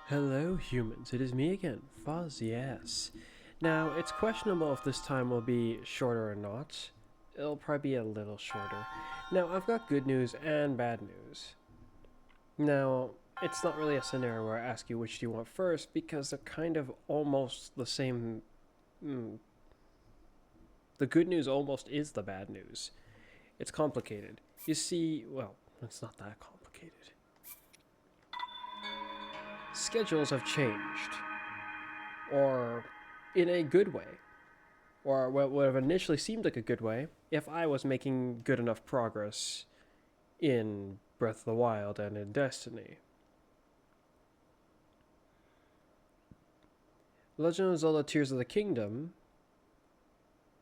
Hello humans, it is me again, Fuzz, yes. Now, it's questionable if this time will be shorter or not. It'll probably be a little shorter. Now, I've got good news and bad news. Now, it's not really a scenario where I ask you which do you want first, because they're kind of almost the same. The good news almost is the bad news. It's complicated. You see, well, it's not that complicated. Schedules have changed. Or in a good way. Or what would have initially seemed like a good way if I was making good enough progress in Breath of the Wild and in Destiny. Legend of Zelda Tears of the Kingdom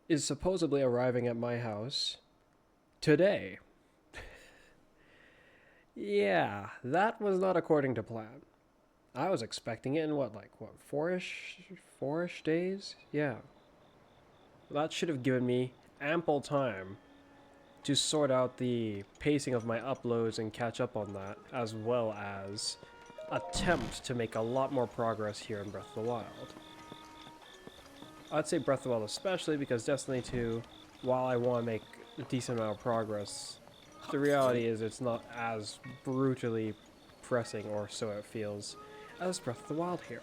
is supposedly arriving at my house today. Yeah, that was not according to plan. I was expecting it in four-ish days? Yeah. That should have given me ample time to sort out the pacing of my uploads and catch up on that, as well as attempt to make a lot more progress here in Breath of the Wild. I'd say Breath of the Wild especially because Destiny 2, while I want to make a decent amount of progress, the reality is it's not as brutally pressing, or so it feels, as Breath of the Wild here.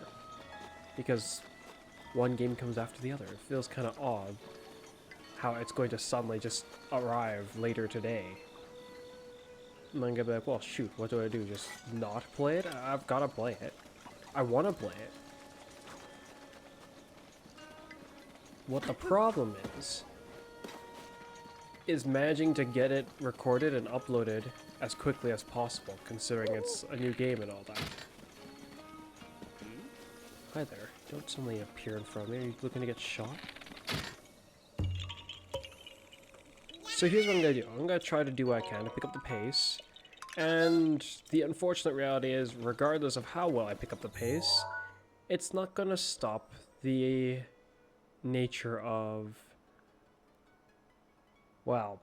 Because one game comes after the other. It feels kind of odd how it's going to suddenly just arrive later today. And I'm gonna be like, well, shoot, what do I do? Just not play it? I've gotta play it. I want to play it. What the problem is managing to get it recorded and uploaded as quickly as possible, considering it's a new game and all that. Hi there. Don't suddenly appear in front of me. Are you looking to get shot? So here's what I'm going to do. I'm going to try to do what I can to pick up the pace. And the unfortunate reality is, regardless of how well I pick up the pace, it's not going to stop the nature of, well,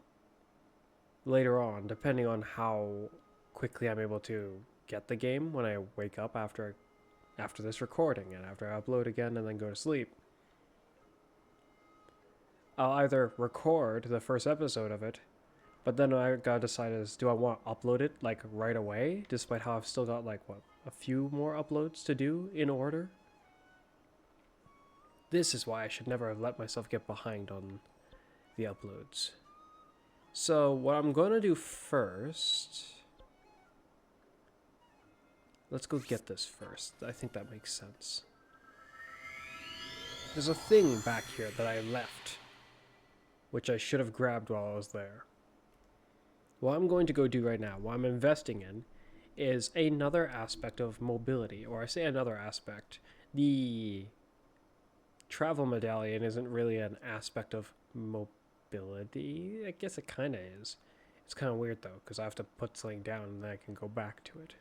later on, depending on how quickly I'm able to get the game when I wake up after this recording and after I upload again and then go to sleep. I'll either record the first episode of it, but then I gotta decide do I want to upload it like right away, despite how I've still got a few more uploads to do in order. This is why I should never have let myself get behind on the uploads. So what I'm gonna do first, let's go get this first. I think that makes sense. There's a thing back here that I left, which I should have grabbed while I was there. What I'm going to go do right now, what I'm investing in, is another aspect of mobility. Or I say another aspect. The travel medallion isn't really an aspect of mobility. I guess it kind of is. It's kind of weird though, because I have to put something down and then I can go back to it.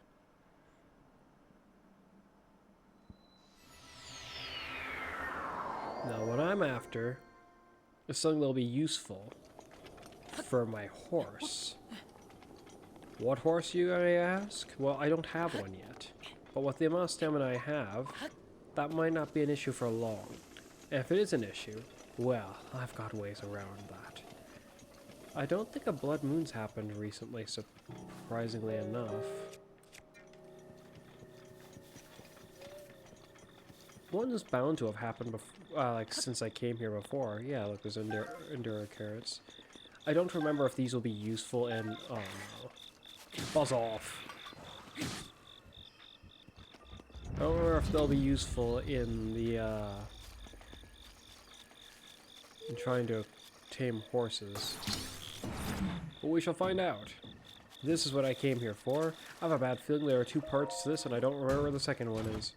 Now what I'm after is something that'll be useful for my horse. What horse, you may ask? Well, I don't have one yet. But with the amount of stamina I have, that might not be an issue for long. And if it is an issue, well, I've got ways around that. I don't think a Blood Moon's happened recently, surprisingly enough. One is bound to have happened before, since I came here before. Yeah, look, there's Enduro carrots. I don't remember if these will be useful in... Oh no. Buzz off. I don't remember if they'll be useful in the, in trying to tame horses. But we shall find out. This is what I came here for. I have a bad feeling there are two parts to this, and I don't remember where the second one is.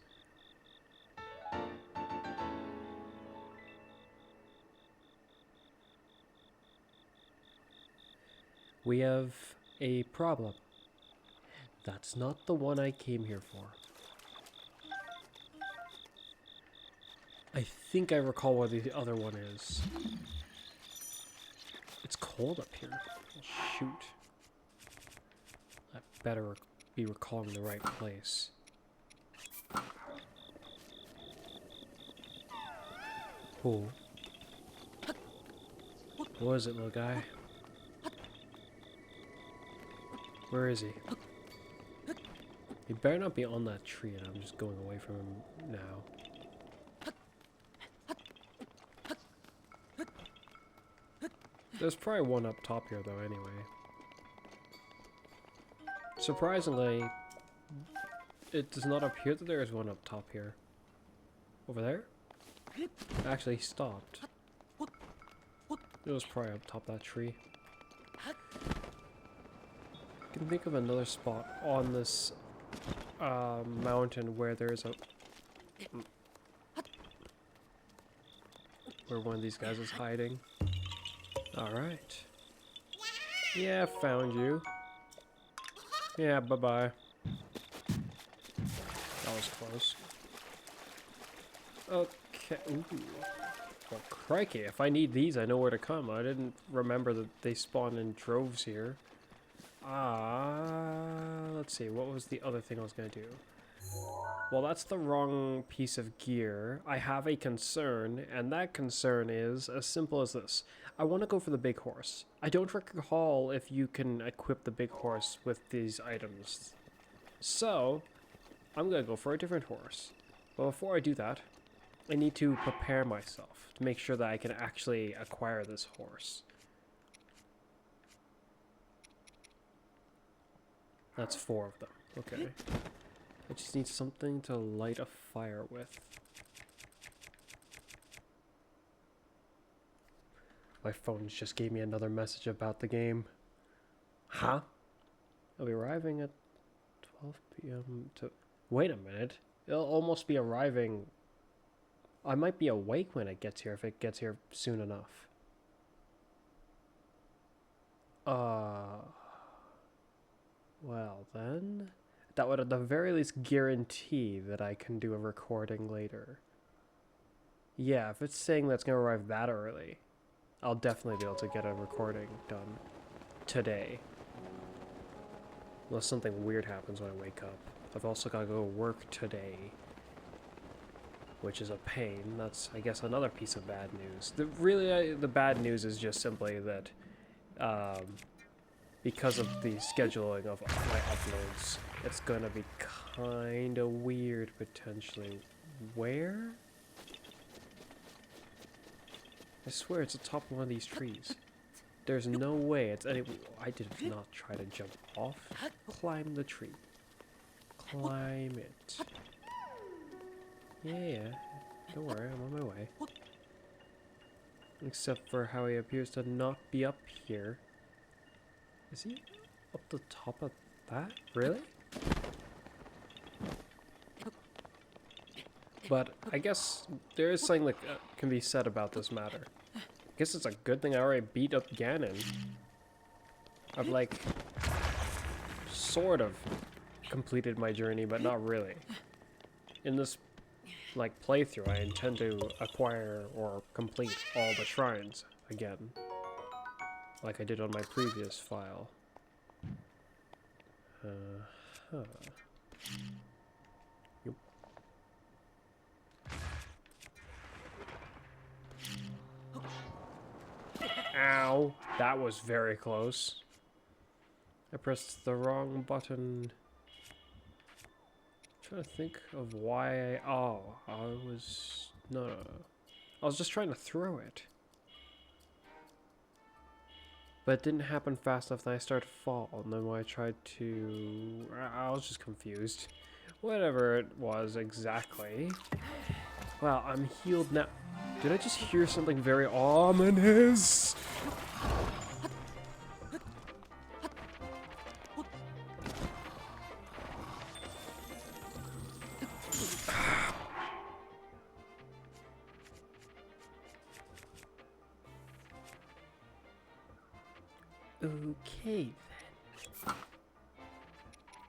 We have a problem. That's not the one I came here for. I think I recall what the other one is. It's cold up here. Oh, shoot. I better be recalling the right place. Cool. What is it, little guy? Where is he? He better not be on that tree, and I'm just going away from him now. There's probably one up top here, though, anyway. Surprisingly, it does not appear that there is one up top here. Over there? Actually, he stopped. It was probably up top that tree. I can think of another spot on this mountain where there's a... where one of these guys is hiding. Alright. Yeah, found you. Yeah, bye-bye. That was close. Okay. Ooh. Well, crikey, if I need these, I know where to come. I didn't remember that they spawn in droves here. Let's see, what was the other thing I was gonna do? Well, that's the wrong piece of gear. I have a concern, and that concern is as simple as this. I want to go for the big horse. I don't recall if you can equip the big horse with these items. So, I'm gonna go for a different horse. But before I do that, I need to prepare myself to make sure that I can actually acquire this horse. That's 4 of them. Okay. I just need something to light a fire with. My phone just gave me another message about the game. Huh? I'll be arriving at 12 p.m. to... Wait a minute. It'll almost be arriving... I might be awake when it gets here, if it gets here soon enough. Well then... That would at the very least guarantee that I can do a recording later. Yeah, if it's saying that's gonna arrive that early, I'll definitely be able to get a recording done today. Unless something weird happens when I wake up. I've also got to go to work today, which is a pain. That's, I guess, another piece of bad news. The bad news is just simply that because of the scheduling of my uploads, it's gonna be kind of weird potentially. Where? I swear it's atop one of these trees. There's no way it's any... I did not try to jump off. Climb the tree. Climb it. Yeah. Don't worry, I'm on my way. Except for how he appears to not be up here. Is he up the top of that? Really? But I guess there is something that can be said about this matter. I guess it's a good thing I already beat up Ganon. I've like sort of completed my journey, but not really. In this like playthrough, I intend to acquire or complete all the shrines again, like I did on my previous file. Yep. Ow! That was very close. I pressed the wrong button. I'm trying to think of why I... Oh, I was... No. I was just trying to throw it. But it didn't happen fast enough, then I started to fall, and then when I tried to... I was just confused. Whatever it was exactly. Wow, I'm healed now. Did I just hear something very ominous? Okay, then.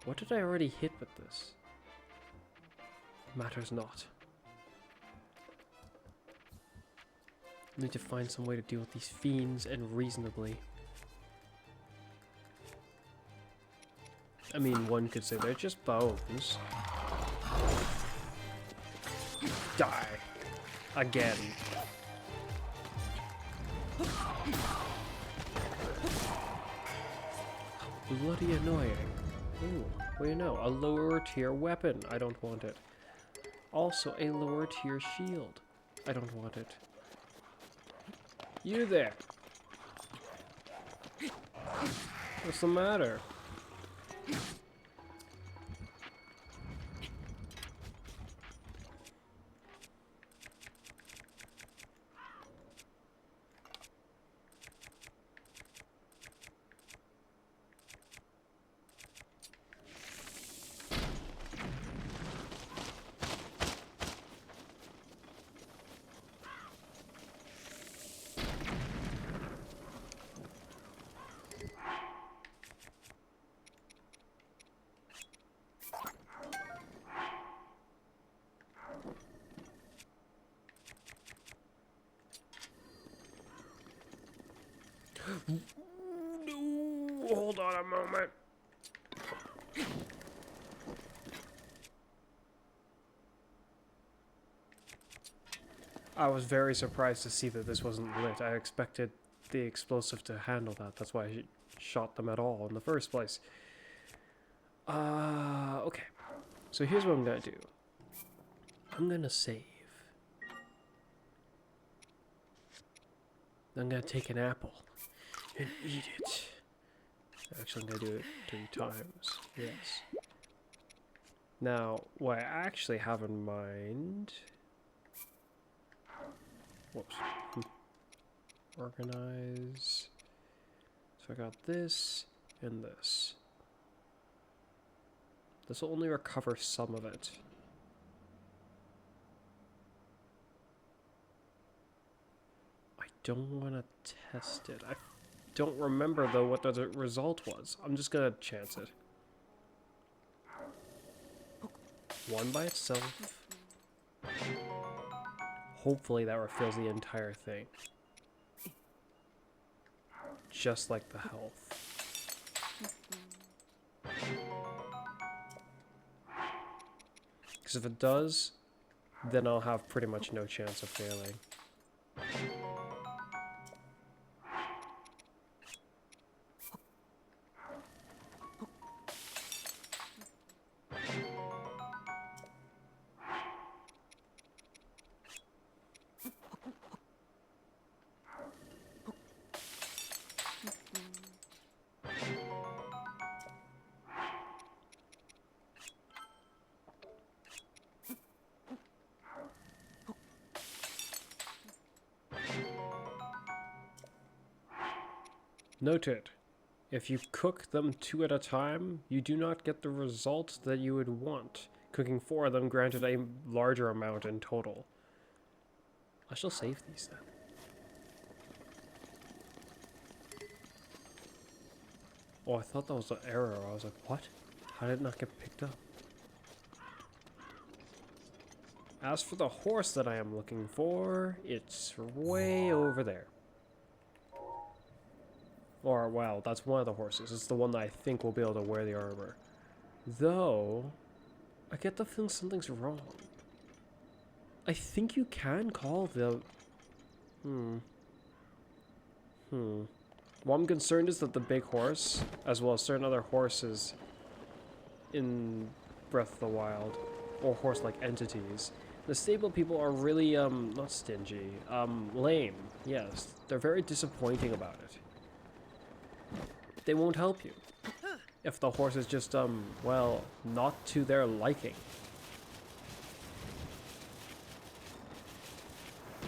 What did I already hit with this? Matters not. I need to find some way to deal with these fiends and reasonably. I mean, one could say they're just bones. Die. Again. bloody annoying. Ooh, well, you know, a lower tier weapon. I don't want it. Also, a lower tier shield. I don't want it. You there. What's the matter? No, hold on a moment. I was very surprised to see that this wasn't lit. I expected the explosive to handle that. That's why I shot them at all in the first place. Okay. So here's what I'm gonna do. I'm gonna save. I'm gonna take an apple and eat it. Actually, I'm gonna do it 3 times. Yes. Now, what I actually have in mind... Whoops. Organize. So I got this and this. This will only recover some of it. I don't want to test it. I don't remember, though, what the result was. I'm just going to chance it. 1 by itself. Hopefully that refills the entire thing. Just like the health. Because if it does, then I'll have pretty much no chance of failing. Noted, if you cook them 2 at a time, you do not get the result that you would want. Cooking 4 of them granted a larger amount in total. I shall save these then. Oh, I thought that was an error. I was like, what? How did it not get picked up? As for the horse that I am looking for, it's way over there. Or, well, that's one of the horses. It's the one that I think will be able to wear the armor. Though, I get the feeling something's wrong. I think you can call the... What I'm concerned is that the big horse, as well as certain other horses in Breath of the Wild, or horse-like entities, the stable people are really, not stingy, lame. Yes, they're very disappointing about it. They won't help you if the horse is just, well, not to their liking.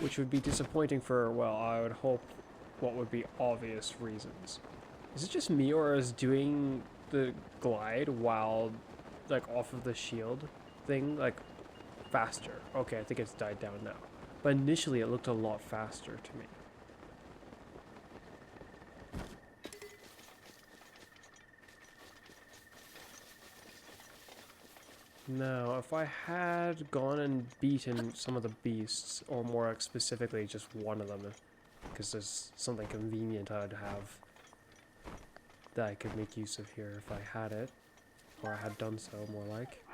Which would be disappointing for, well, I would hope, what would be obvious reasons. Is it just me, or is doing the glide while, like, off of the shield thing, like, faster? Okay, I think it's died down now. But initially it looked a lot faster to me. Now, if I had gone and beaten some of the beasts, or more specifically just one of them, because there's something convenient I'd have that I could make use of here if I had it, or I had done so, more like.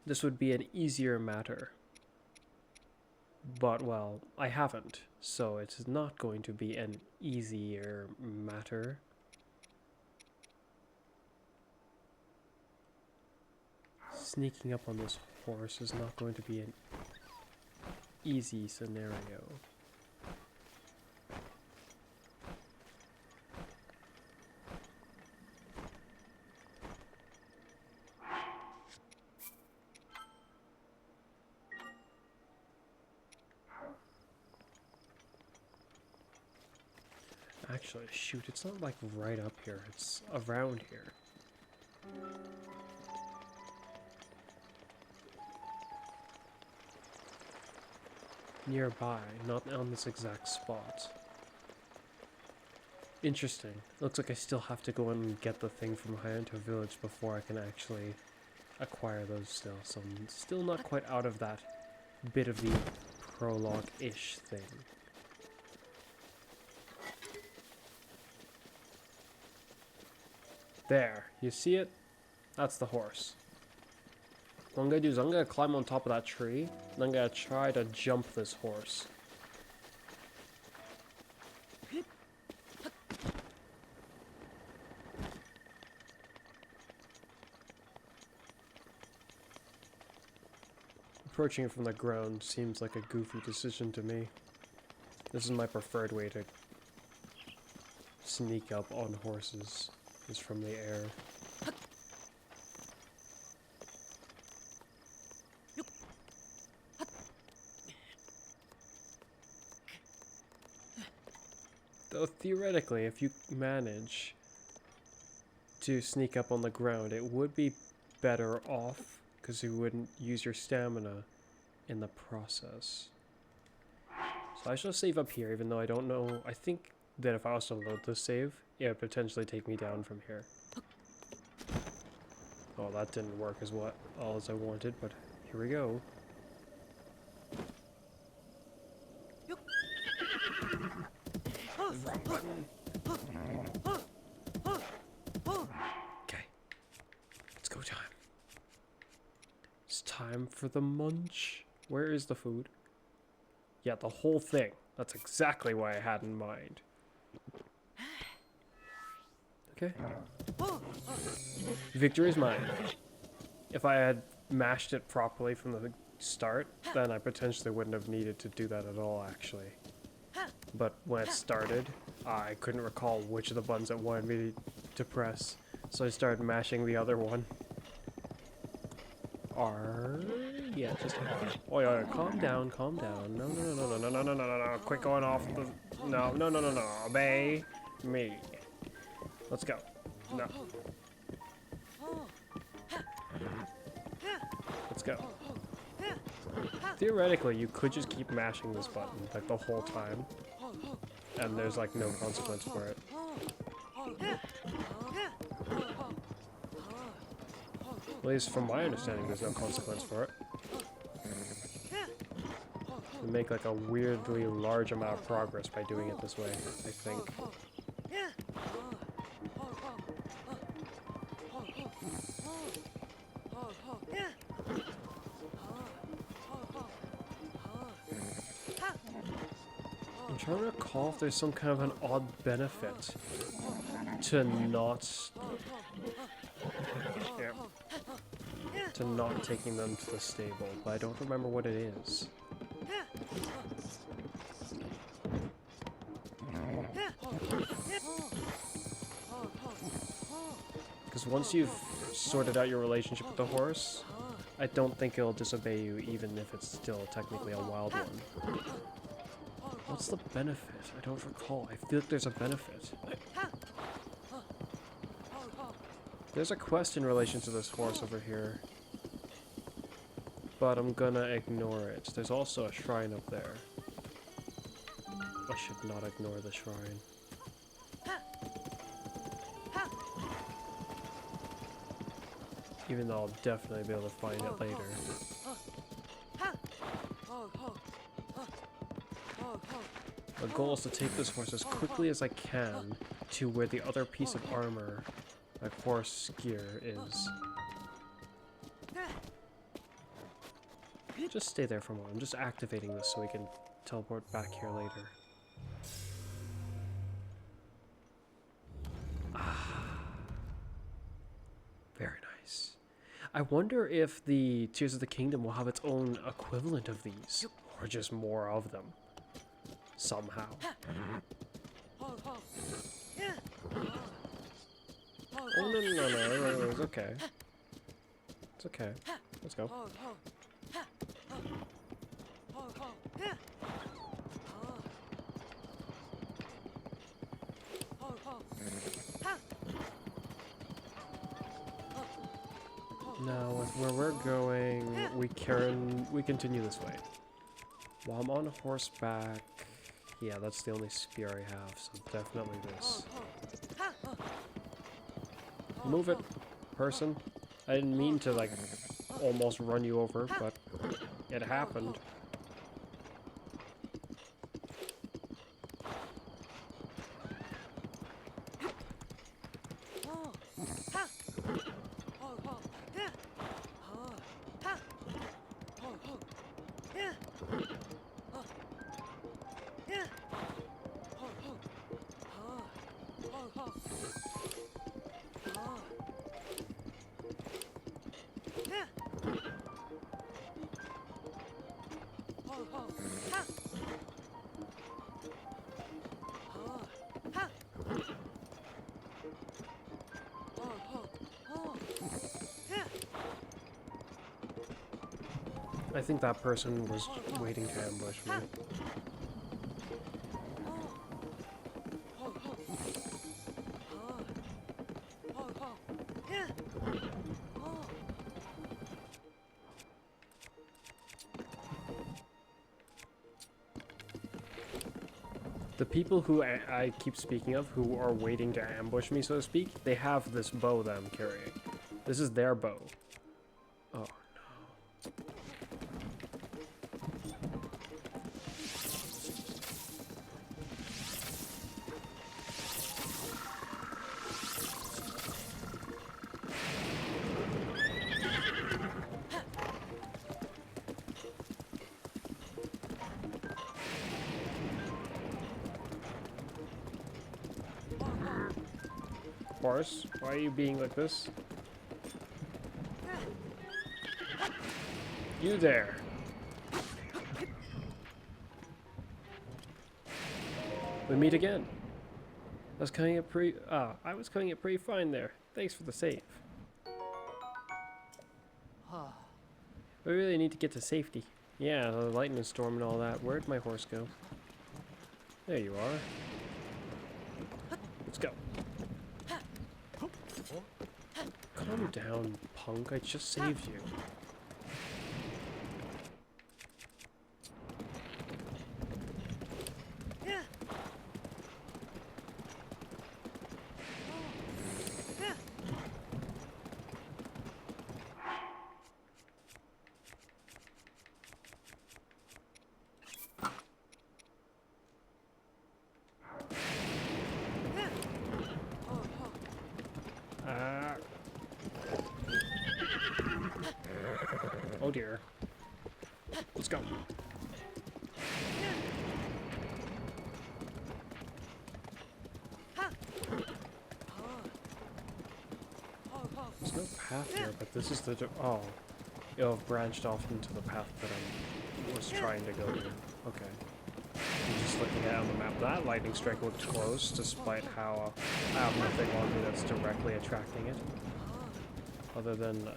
This would be an easier matter. But, well, I haven't, so it's not going to be an easier matter. Sneaking up on this horse is not going to be an easy scenario. Actually, shoot, it's not like right up here, it's around here. Nearby, not on this exact spot. Interesting. Looks like I still have to go and get the thing from Hyanto Village before I can actually acquire those still. So I'm still not quite out of that bit of the prologue-ish thing. There, you see it? That's the horse. What I'm gonna do is I'm gonna climb on top of that tree, and I'm gonna try to jump this horse. Approaching it from the ground seems like a goofy decision to me. This is my preferred way to sneak up on horses, is from the air. Though theoretically, if you manage to sneak up on the ground, it would be better off because you wouldn't use your stamina in the process. So I shall save up here, even though I don't know. I think that if I also load the save, it would potentially take me down from here. Oh, that didn't work as all as I wanted, but here we go. Wrong button. Okay. Let's go time. It's time for the munch. Where is the food? Yeah, the whole thing. That's exactly what I had in mind. Okay. Victory is mine. If I had mashed it properly from the start, then I potentially wouldn't have needed to do that at all, actually. But when it started, I couldn't recall which of the buttons it wanted me to press, so I started mashing the other one. R? Yeah, just R. Oh yeah, calm down, calm down. No, no, no, no, no, no, no, no, no, no. Quit going off the... No, no, no, no, no. Obey me. Let's go. No. Let's go. Theoretically, you could just keep mashing this button, like, the whole time. And there's, like, no consequence for it. At least from my understanding, there's no consequence for it. You make, like, a weirdly large amount of progress by doing it this way, I think. I'm trying to recall if there's some kind of an odd benefit to not... Yeah. To not taking them to the stable, but I don't remember what it is. Because once you've sorted out your relationship with the horse, I don't think it'll disobey you even if it's still technically a wild one. What's the benefit? I don't recall. I feel like there's a benefit. There's a quest in relation to this horse over here, but I'm gonna ignore it. There's also a shrine up there. I should not ignore the shrine. Even though I'll definitely be able to find it later. The goal is to take this horse as quickly as I can to where the other piece of armor, like horse gear, is. Just stay there for a moment. I'm just activating this so we can teleport back here later. Very nice. I wonder if the Tears of the Kingdom will have its own equivalent of these, or just more of them, somehow. Oh, no, it's okay. It's okay. Let's go. Now, with where we're going, we continue this way. While I'm on horseback, yeah, that's the only spear I have, so definitely this. Move it, person. I didn't mean to, like, almost run you over, but it happened. I think that person was waiting to ambush me. The people who I keep speaking of, who are waiting to ambush me, so to speak, they have this bow that I'm carrying. This is their bow. Oh, no. Horse, why are you being like this? You there. We meet again. I was cutting it pretty fine there. Thanks for the save. We really need to get to safety. Yeah, the lightning storm and all that. Where'd my horse go? There you are. Let's go. Calm down, punk. I just saved you. Oh dear. Let's go. There's no path here, but this is the... Oh. It'll have branched off into the path that I was trying to go to. Okay. I'm just looking at it on the map. That lightning strike looked close, despite how I have nothing on me that's directly attracting it. Other than...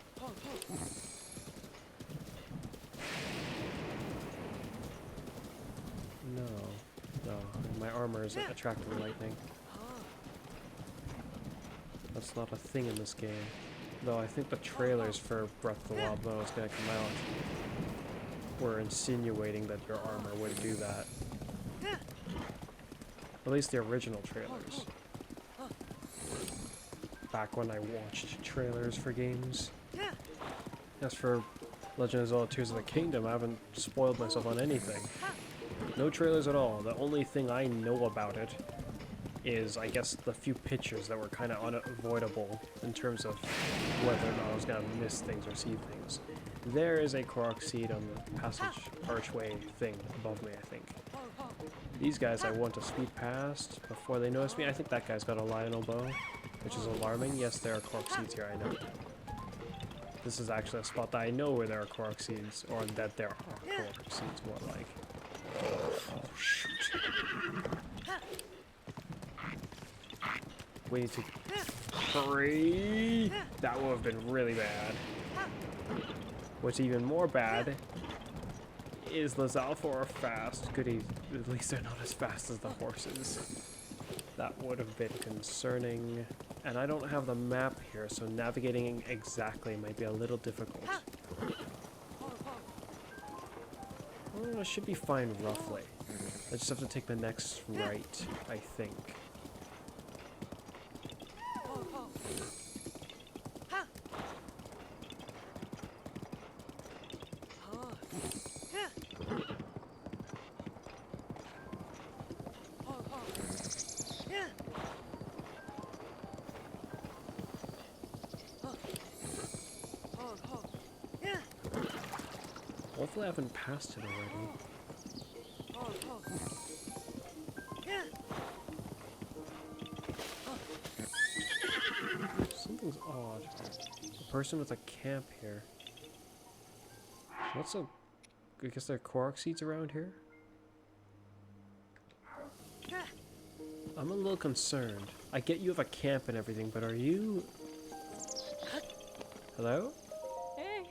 No, my armor isn't attracting lightning. That's not a thing in this game. Though I think the trailers for Breath of the Wild, though, is going to come out, were insinuating that your armor would do that. At least the original trailers. Back when I watched trailers for games. As for Legend of Zelda Tears of the Kingdom, I haven't spoiled myself on anything. No trailers at all. The only thing I know about it is, I guess, the few pictures that were kind of unavoidable in terms of whether or not I was going to miss things or see things. There is a Korok seed on the passage archway thing above me, I think. These guys I want to speed past before they notice me. I think that guy's got a Lionel bow, which is alarming. Yes, there are Korok seeds here, I know. this is actually a spot that I know where there are Korok seeds, or that there are Korok seeds, more like. Oh, shoot. We need to hurry. That would have been really bad. What's even more bad is the Zalfor are fast. Goody, at least they're not as fast as the horses. That would have been concerning. And I don't have the map here, so navigating exactly might be a little difficult. Well, I should be fine roughly. I just have to take the next right, I think. Hopefully I haven't passed it already. Something's odd. A person with a camp here. What's a... I guess there are Korok seeds around here? I'm a little concerned. I get you have a camp and everything, but are you... Hello? Hey.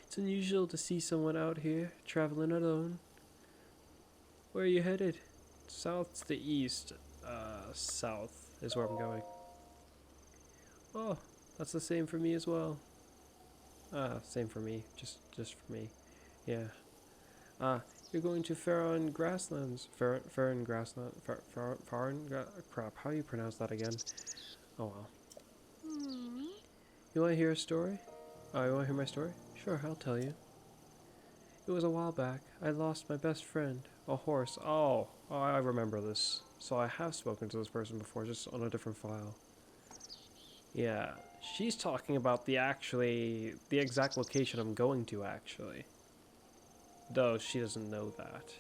It's unusual to see someone out here, traveling alone. Where are you headed? South to east. South is where I'm going. Oh, that's the same for me as well. Same for me. Just for me. Yeah. You're going to Farron Grasslands. Farron Grassland. Crap, how do you pronounce that again? Oh well. You want to hear a story? Oh, you want to hear my story? Sure, I'll tell you. It was a while back. I lost my best friend, a horse. Oh, I remember this. So I have spoken to this person before, just on a different file. Yeah, she's talking about the exact location I'm going to, actually. Though she doesn't know that.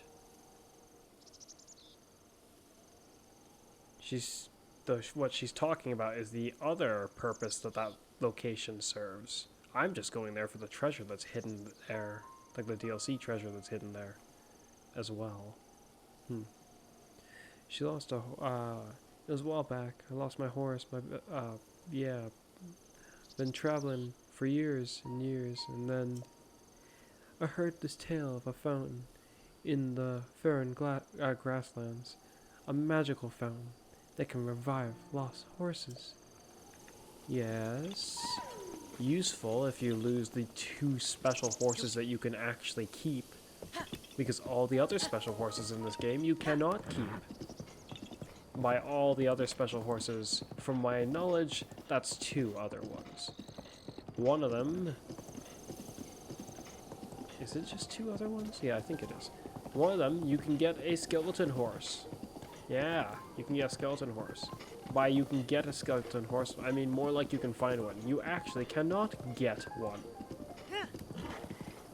What she's talking about is the other purpose that location serves. I'm just going there for the treasure that's hidden there. Like the DLC treasure that's hidden there. As well. She lost it was a while back. I lost my horse. Yeah. Been traveling for years and years, and then I heard this tale of a fountain in the Farron Grasslands. A magical fountain that can revive lost horses. Yes. Useful if you lose the 2 special horses that you can actually keep. Because all the other special horses in this game you cannot keep. By all the other special horses, from my knowledge, that's 2 other ones. One of them... Is it just 2 other ones? Yeah, I think it is. One of them, you can get a skeleton horse. Yeah, you can get a skeleton horse. By you can get a skeleton horse, I mean more like you can find one. You actually cannot get one.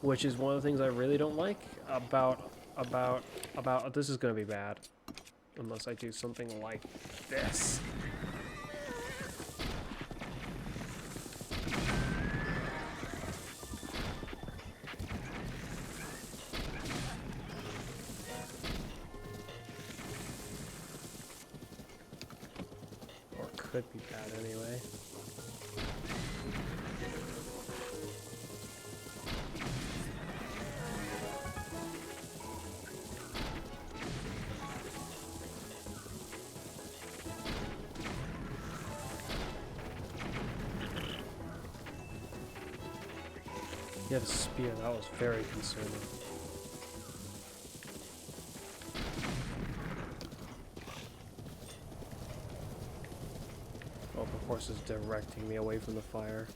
Which is one of the things I really don't like about this is gonna be bad. Unless I do something like this. Or could be bad anyway. He had a spear, that was very concerning. Oh, the horse is directing me away from the fire.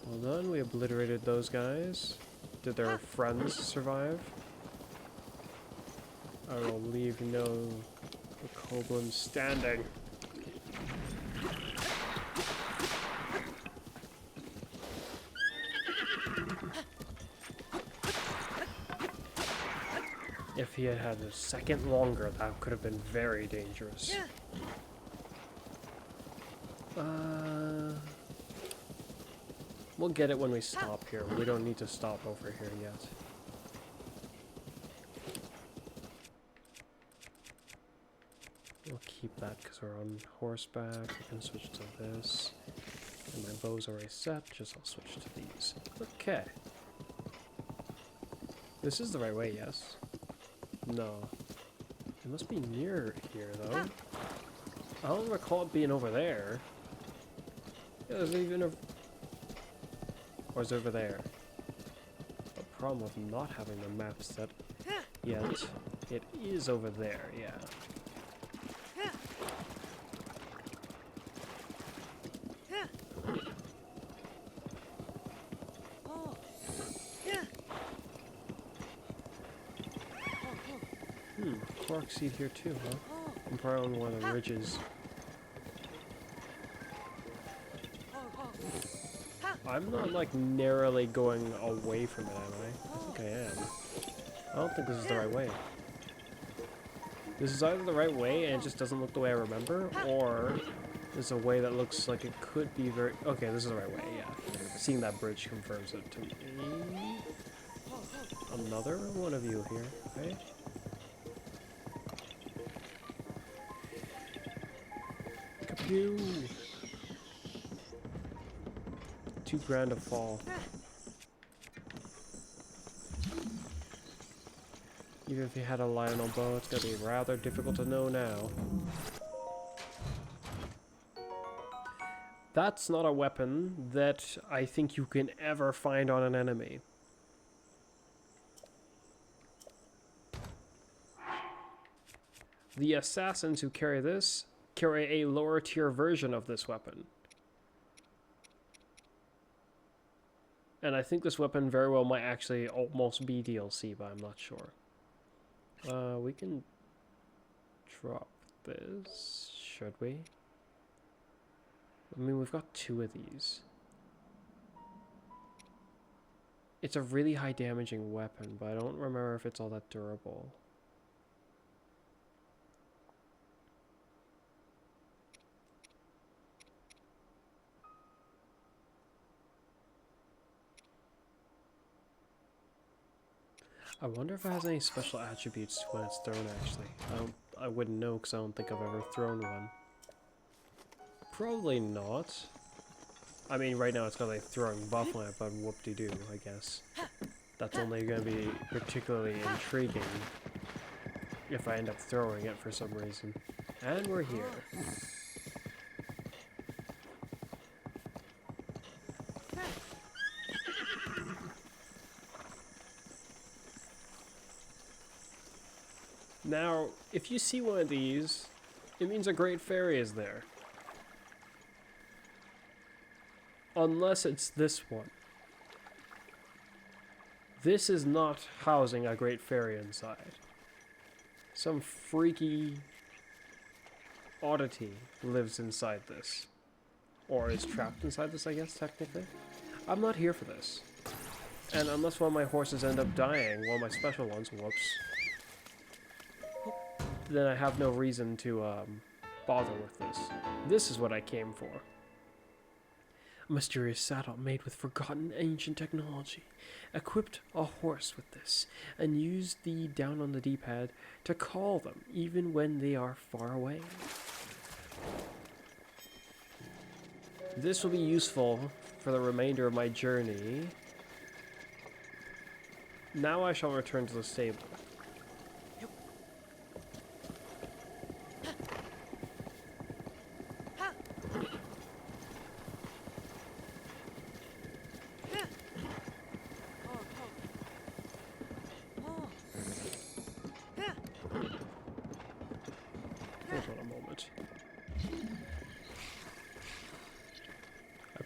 Well done, we obliterated those guys. Did their friends survive? I will leave no Koblin standing. If he had had a second longer, that could have been very dangerous. We'll get it when we stop here. We don't need to stop over here yet. We'll keep that because we're on horseback. We can switch to this. And my bow's already set, just I'll switch to these. Okay. This is the right way, yes? No. It must be near here, though. I don't recall it being over there. Yeah, there's even a... Or is it over there? The problem with not having the map set yet, it is over there, yeah. Cork seed here too, huh? I'm probably on one of the ridges. I'm not like narrowly going away from it, am I? I think I am. I don't think this is the right way. This is either the right way and it just doesn't look the way I remember, or there's a way that looks like it could be very... Okay, this is the right way, yeah. Seeing that bridge confirms it to me. Another one of you here, okay? Pew! $2,000 to fall. Even if you had a Lionel bow, it's gonna be rather difficult to know now. That's not a weapon that I think you can ever find on an enemy. The assassins who carry this carry a lower tier version of this weapon. And I think this weapon very well might actually almost be DLC, but I'm not sure. We can drop this, should we? I mean, we've got 2 of these. It's a really high damaging weapon, but I don't remember if it's all that durable. I wonder if it has any special attributes to when it's thrown, actually. I wouldn't know because I don't think I've ever thrown one. Probably not. I mean, right now it's got a throwing buff on it, but whoop-de-doo, I guess. That's only going to be particularly intriguing if I end up throwing it for some reason. And we're here. Now, if you see one of these, it means a great fairy is there. Unless it's this one. This is not housing a great fairy inside. Some freaky oddity lives inside this. Or is trapped inside this, I guess, technically. I'm not here for this. And unless one of my horses end up dying, one of my special ones, whoops, then I have no reason to bother with this. This is what I came for. A mysterious saddle made with forgotten ancient technology. Equipped a horse with this, and use the down on the D-pad to call them, even when they are far away. This will be useful for the remainder of my journey. Now I shall return to the stable.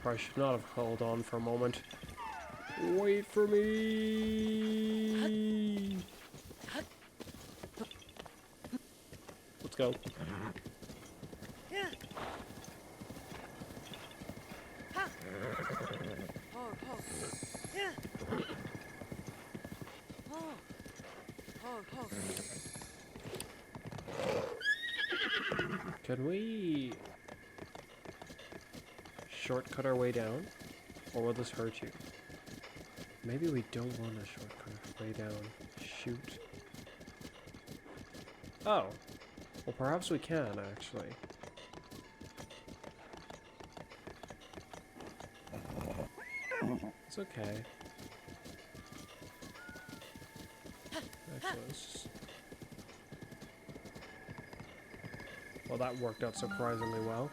I should not have held on for a moment. Wait for me! Let's go. Can we... shortcut our way down? Or will this hurt you? Maybe we don't want to shortcut our way down. Shoot. Oh. Well, perhaps we can, actually. It's okay. Actually, let's just... Well, that worked out surprisingly well.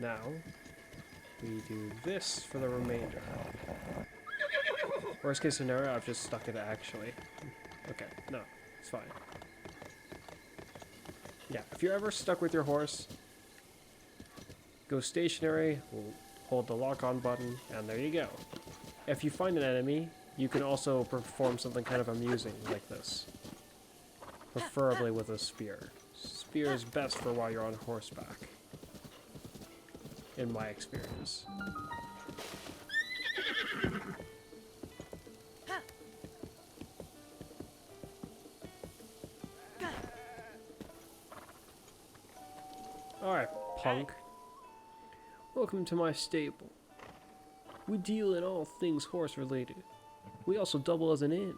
Now, we do this for the remainder. Worst case scenario, I've just stuck it actually. Okay, no, it's fine. Yeah, if you're ever stuck with your horse, go stationary, hold the lock-on button, and there you go. If you find an enemy, you can also perform something kind of amusing like this. Preferably with a spear. Spear is best for while you're on horseback. In my experience. Alright, punk. Welcome to my stable. We deal in all things horse related. We also double as an inn.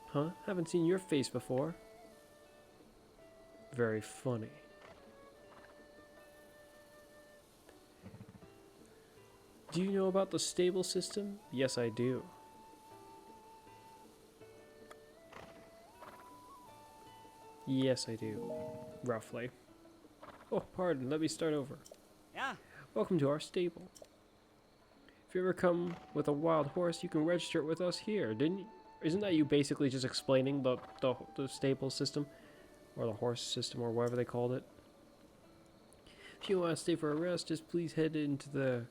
Huh? Haven't seen your face before. Very funny. Do you know about the stable system? Yes, I do. Yes, I do. Roughly. Oh, pardon. Let me start over. Yeah. Welcome to our stable. If you ever come with a wild horse, you can register it with us here. Isn't that you basically just explaining the stable system? Or the horse system, or whatever they called it? If you want to stay for a rest, just please head into the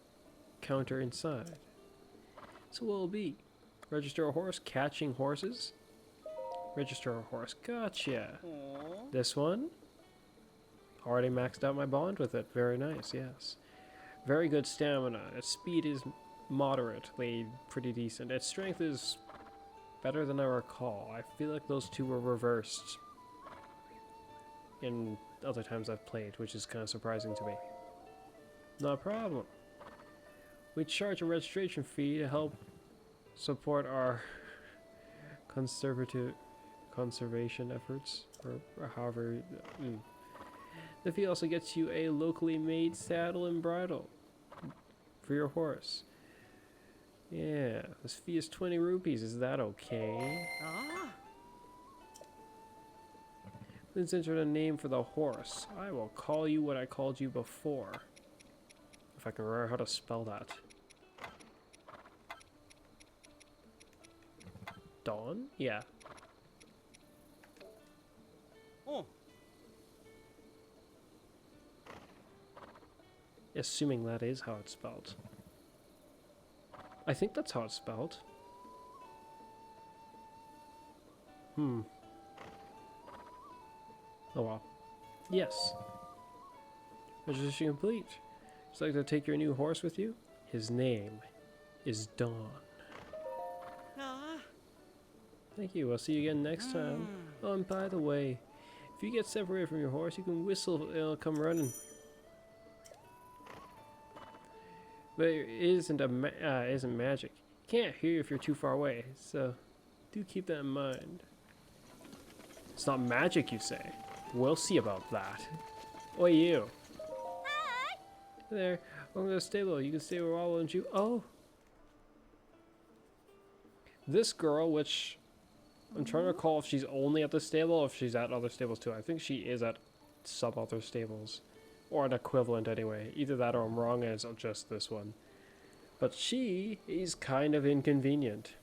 counter inside. So what will be? Register a horse, catching horses? Register a horse, gotcha. Aww. This one? Already maxed out my bond with it. Very nice, yes. Very good stamina. Its speed is moderately pretty decent. Its strength is better than I recall. I feel like those two were reversed in other times I've played, which is kind of surprising to me. Not a problem. We charge a registration fee to help support our conservation efforts, or however. The fee also gets you a locally made saddle and bridle for your horse. Yeah, this fee is 20 rupees. Is that okay? Ah. Please enter a name for the horse. I will call you what I called you before. If I can remember how to spell that. Dawn? Yeah. Oh. Assuming that is how it's spelled. I think that's how it's spelled. Oh well. Yes. Registration complete. Would you like to take your new horse with you? His name is Dawn. Ah. Thank you. I'll see you again next time. Oh, and by the way, if you get separated from your horse, you can whistle, it'll come running. But it isn't magic. You can't hear you if you're too far away, so do keep that in mind. It's not magic, you say? We'll see about that. Oi, you. Hi. There, welcome to the stable. You can stay where all, won't you? Oh. This girl, which I'm trying to recall if she's only at the stable or if she's at other stables too. I think she is at some other stables. Or an equivalent anyway. Either that or I'm wrong and it's just this one. But she is kind of inconvenient.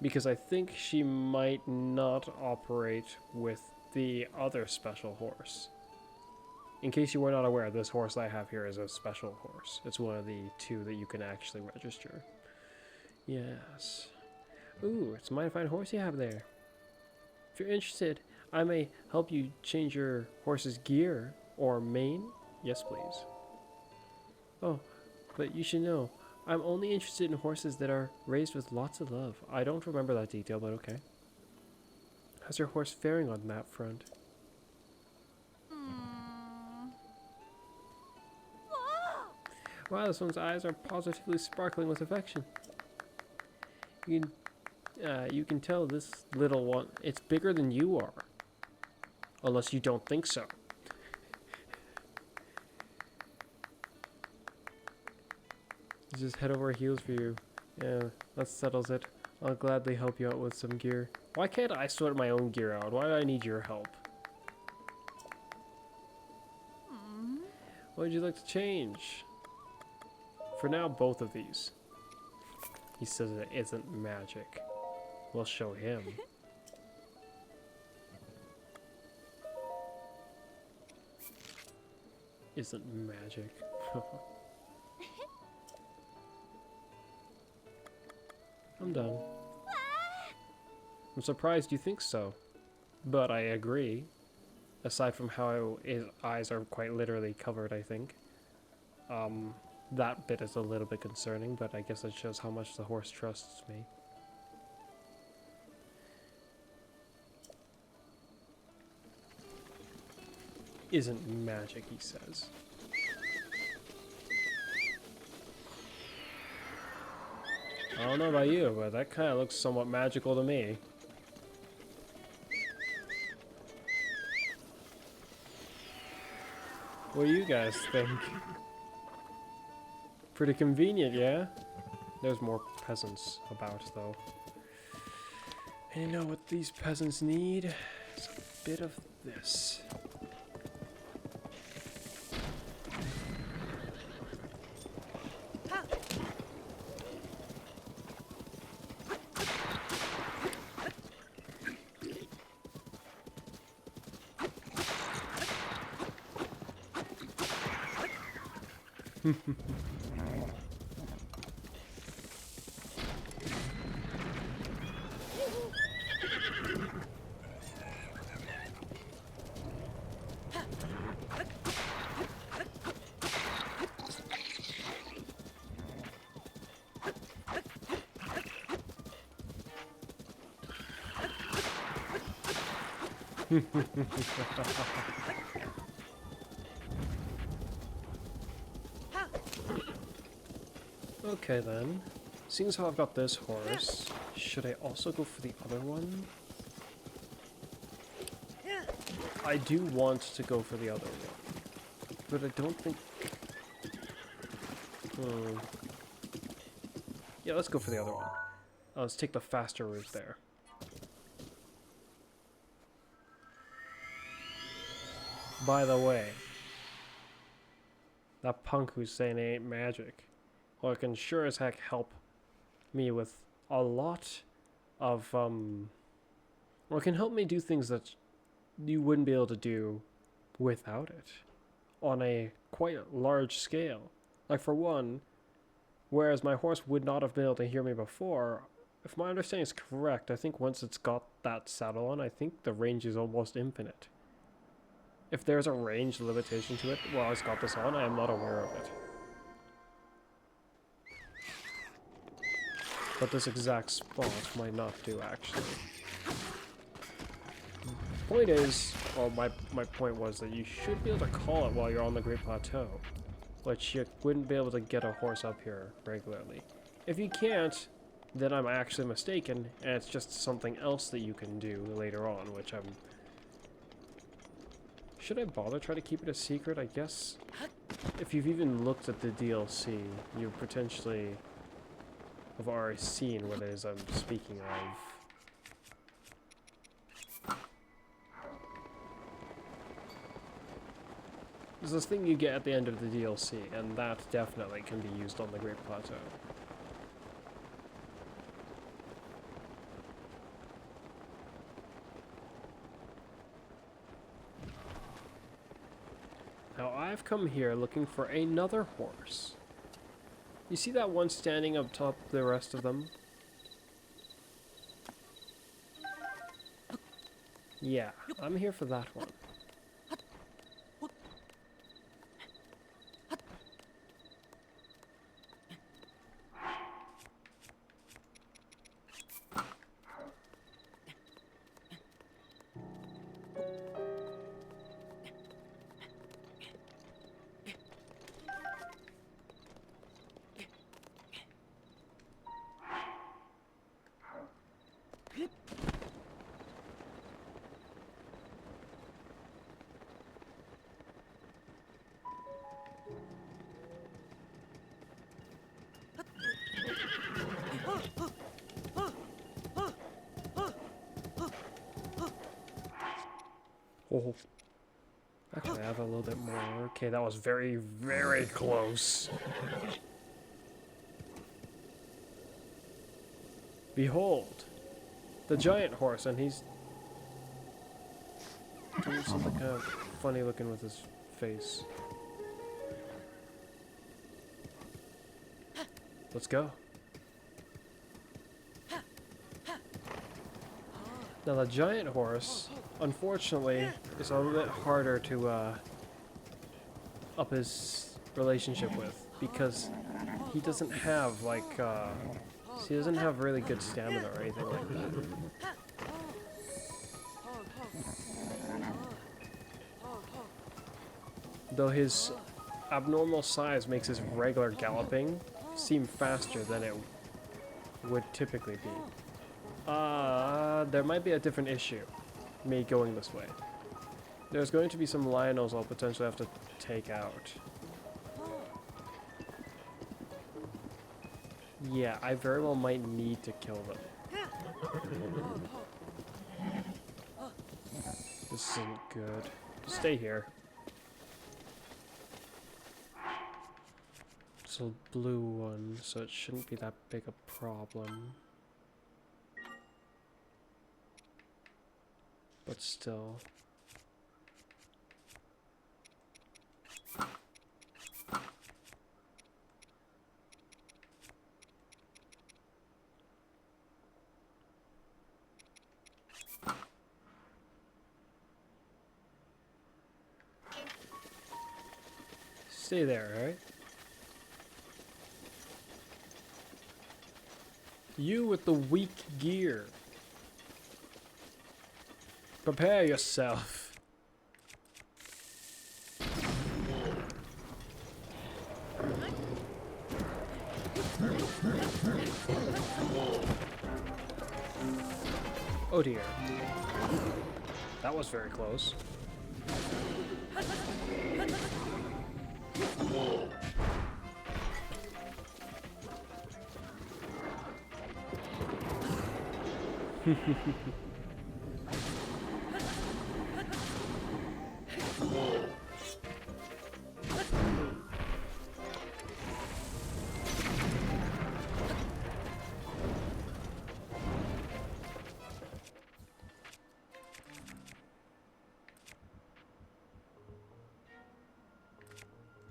Because I think she might not operate with the other special horse. In case you were not aware, this horse I have here is a special horse. It's one of the two that you can actually register. Yes. Ooh, it's a mighty fine horse you have there. If you're interested, I may help you change your horse's gear or mane. Yes, please. Oh, but you should know, I'm only interested in horses that are raised with lots of love. I don't remember that detail, but okay. How's your horse faring on that front? Wow, this one's eyes are positively sparkling with affection. You can tell this little one, it's bigger than you are. Unless you don't think so. Just head over heels for you. Yeah, that settles it. I'll gladly help you out with some gear. Why can't I sort my own gear out? Why do I need your help? What would you like to change? For now, both of these. He says it isn't magic. We'll show him. Isn't magic. I'm done. I'm surprised you think so. But I agree. Aside from how his eyes are quite literally covered, I think. That bit is a little bit concerning, but I guess it shows how much the horse trusts me. Isn't magic, he says. I don't know about you, but that kind of looks somewhat magical to me. What do you guys think? Pretty convenient, yeah? There's more peasants about, though. And you know what these peasants need? It's a bit of this. Okay then. Seeing as how I've got this horse, should I also go for the other one? I do want to go for the other one, but I don't think... Yeah, let's go for the other one. Let's take the faster route there. By the way, that punk who's saying it ain't magic, well, it can sure as heck help me with a lot of, or it can help me do things that you wouldn't be able to do without it on a quite large scale. Like, for one, whereas my horse would not have been able to hear me before, if my understanding is correct, I think once it's got that saddle on, I think the range is almost infinite. If there's a range limitation to it while it's got this on, I am not aware of it. But this exact spot might not do, actually. Point is, well, my point was that you should be able to call it while you're on the Great Plateau, which you wouldn't be able to get a horse up here regularly. If you can't, then I'm actually mistaken, and it's just something else that you can do later on, which I'm... Should I bother trying to keep it a secret? I guess if you've even looked at the DLC, you potentially have already seen what it is I'm speaking of. There's this thing you get at the end of the DLC, and that definitely can be used on the Great Plateau. Now I've come here looking for another horse. You see that one standing up top of the rest of them? Yeah, I'm here for that one. Oh. Actually, I have a little bit more. Okay, that was very, very close. Behold, the giant horse, and he's doing something kind of funny looking with his face. Let's go. Now the giant horse, unfortunately, is a little bit harder to up his relationship with, because he doesn't have like he doesn't have really good stamina or anything like that. Though his abnormal size makes his regular galloping seem faster than it would typically be. There might be a different issue, me going this way. There's going to be some Lionels I'll potentially have to take out. Yeah, I very well might need to kill them. This isn't good. Stay here. It's a blue one, so it shouldn't be that big a problem. But still. Stay there, alright? You with the weak gear. Prepare yourself. Oh dear. That was very close.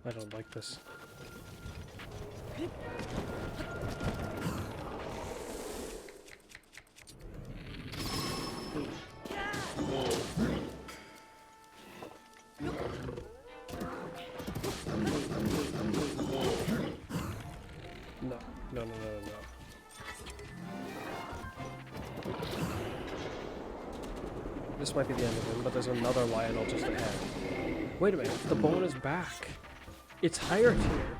I don't like this. No. This might be the end of him, but there's another Lionel just ahead. Wait a minute, the bone is back. It's higher tier.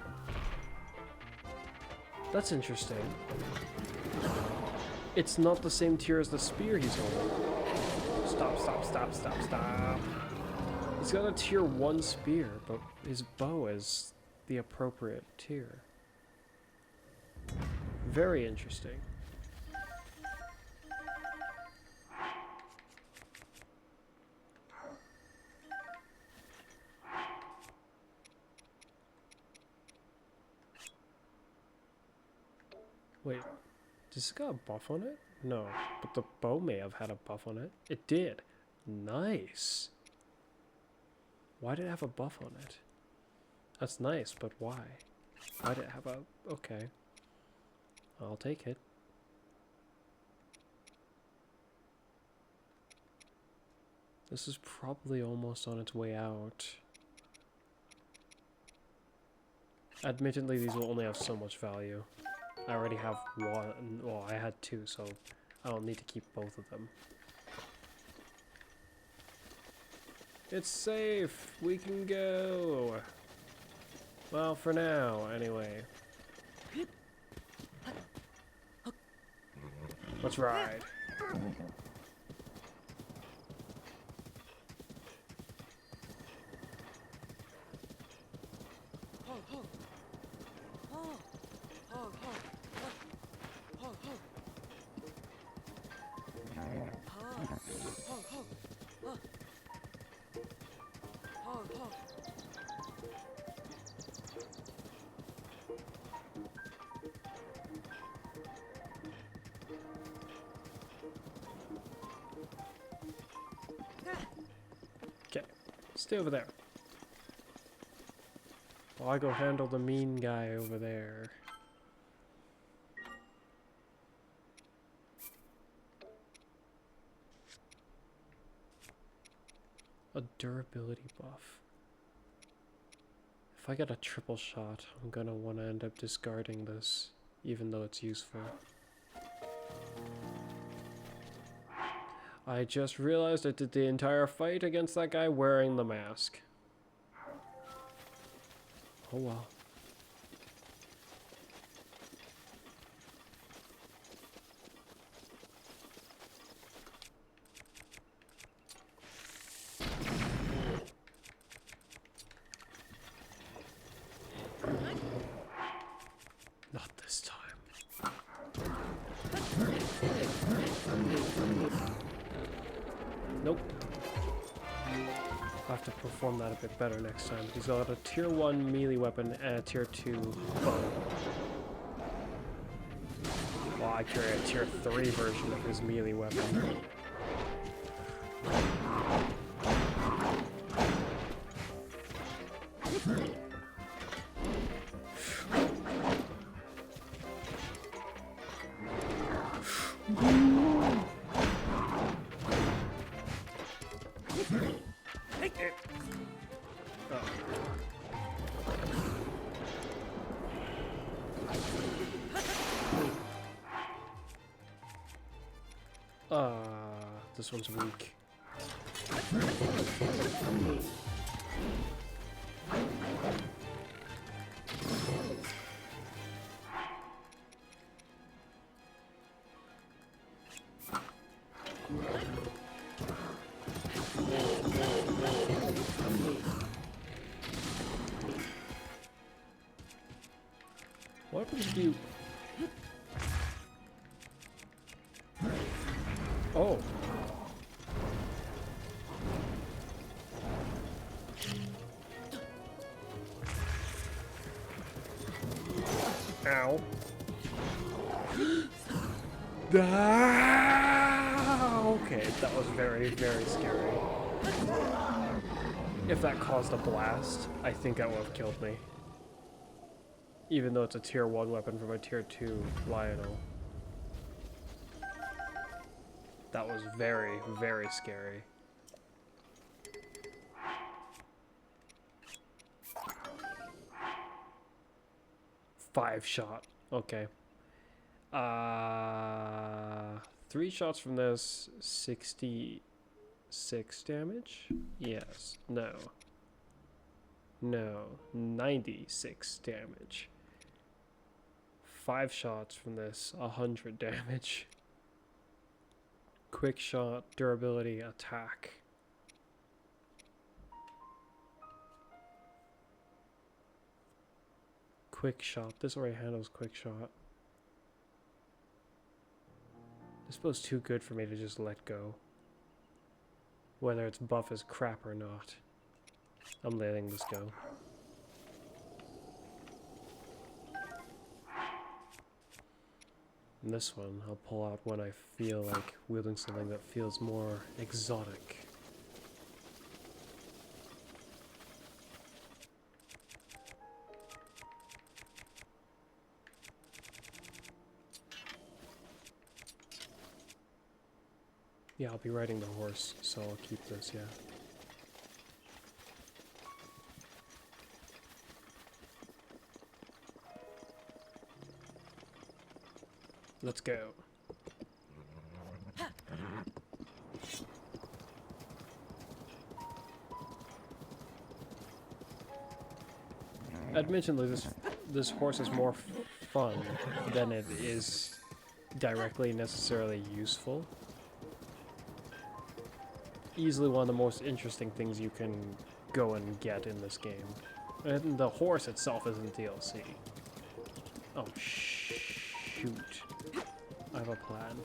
That's interesting. It's not the same tier as the spear he's holding. Stop. He's got a tier 1 spear, but his bow is the appropriate tier. Very interesting. Wait, does it got a buff on it? No, but the bow may have had a buff on it. It did. Nice. Why did it have a buff on it? That's nice, but why? Why did it have a... Okay. I'll take it. This is probably almost on its way out. Admittedly, these will only have so much value. I already have one. Well, I had two, so I don't need to keep both of them. It's safe! We can go! Well, for now, anyway. Let's ride. Stay over there. While I go handle the mean guy over there. A durability buff. If I get a triple shot, I'm gonna want to end up discarding this, even though it's useful. I just realized I did the entire fight against that guy wearing the mask. Oh well. Not this time. Nope. I'll have to perform that a bit better next time. He's got a tier 1 melee weapon and a tier 2 bow. Well, I carry a tier 3 version of his melee weapon. This one's weak. What happens if you... Oh. Ow. Ah, okay, that was very, very scary. If that caused a blast, I think that would have killed me. Even though it's a tier 1 weapon from a tier 2 Lionel. That was very, very scary. Five shot. Okay. 3 shots from this, 66 damage? Yes. No. No. 96 damage. 5 shots from this, 100 damage. Quick shot, durability, attack. Quick shot. This already handles quick shot. This bow's too good for me to just let go. Whether its buff is crap or not. I'm letting this go. And this one, I'll pull out when I feel like wielding something that feels more exotic. Yeah, I'll be riding the horse, so I'll keep this, yeah. Let's go. Admittedly, this horse is more fun than it is directly necessarily useful. Easily one of the most interesting things you can go and get in this game. And the horse itself isn't DLC. Oh, shoot. I have a plan.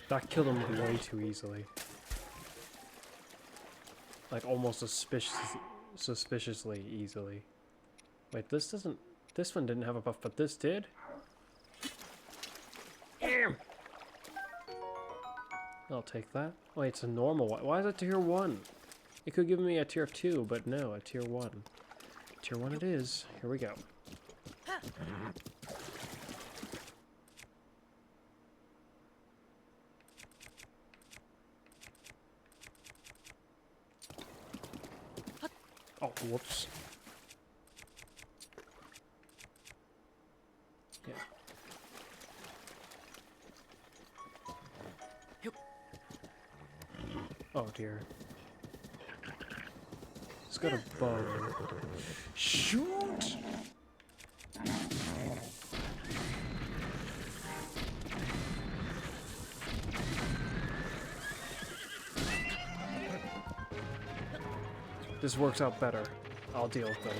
That killed him way too easily. Like almost suspiciously easily. Wait, this doesn't This one didn't have a buff, but this did. Damn. I'll take that. Wait, it's a normal one. Why is it tier 1? It could give me a tier 2, but no, a tier 1. Tier 1 it is. Here we go. Oh, whoops. Yeah. Oh dear. It's got a bow. Shoot! This works out better. I'll deal with them.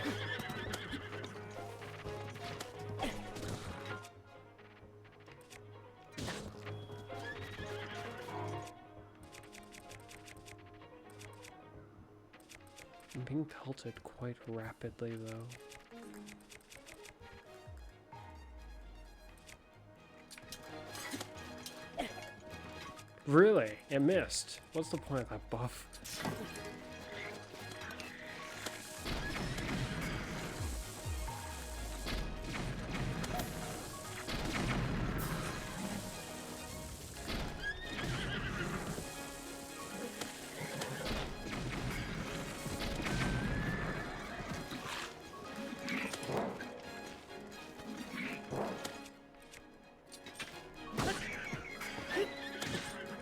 I'm being pelted quite rapidly, though. Really? It missed. What's the point of that buff?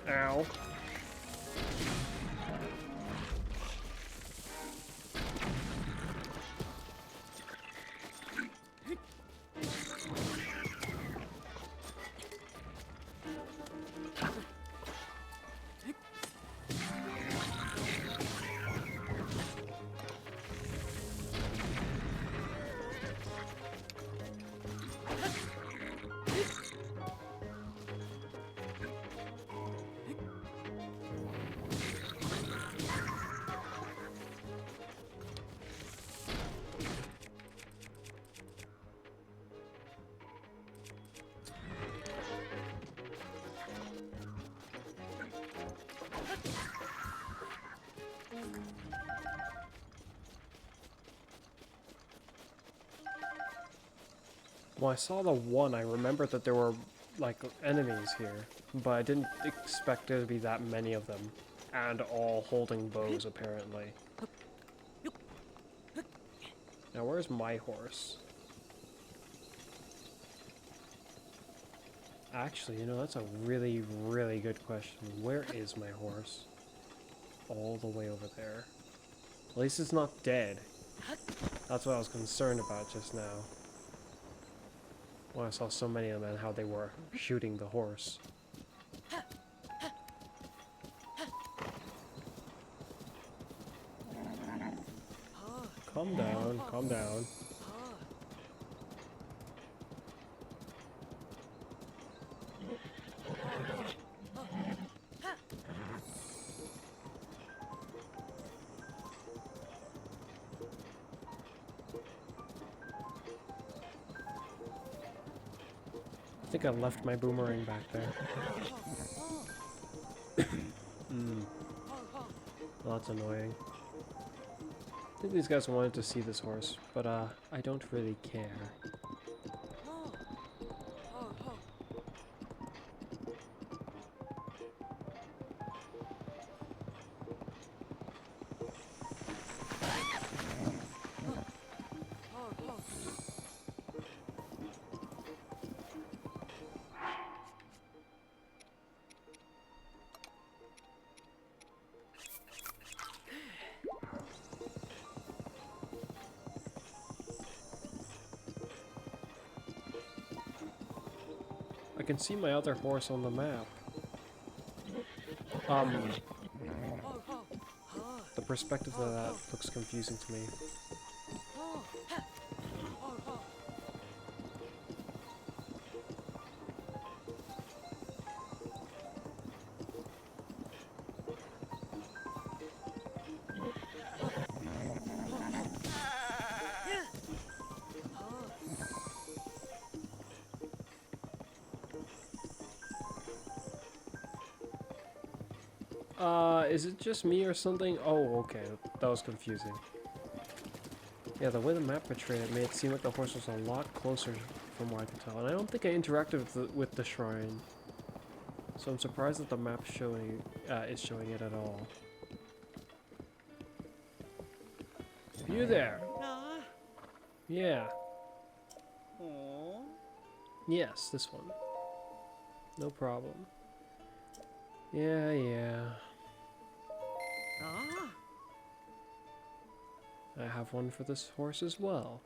Ow. When I saw the one, I remembered that there were, like, enemies here, but I didn't expect there to be that many of them, and all holding bows, apparently. Now, where's my horse? Actually, you know, that's a really, really good question. Where is my horse? All the way over there. At least it's not dead. That's what I was concerned about just now. When I saw so many of them and how they were shooting the horse. Calm down, calm down. I think I left my boomerang back there. Well, that's annoying. I think these guys wanted to see this horse, but I don't really care. I can see my other horse on the map. The perspective of that looks confusing to me. Is it just me or something? Oh, okay. That was confusing. Yeah, the way the map portrayed it made it seem like the horse was a lot closer from what I could tell. And I don't think I interacted with the shrine. So I'm surprised that the map is showing it at all. You there? Ah. Yeah. Oh. Yes, this one. No problem. Yeah. Ah. I have one for this horse as well.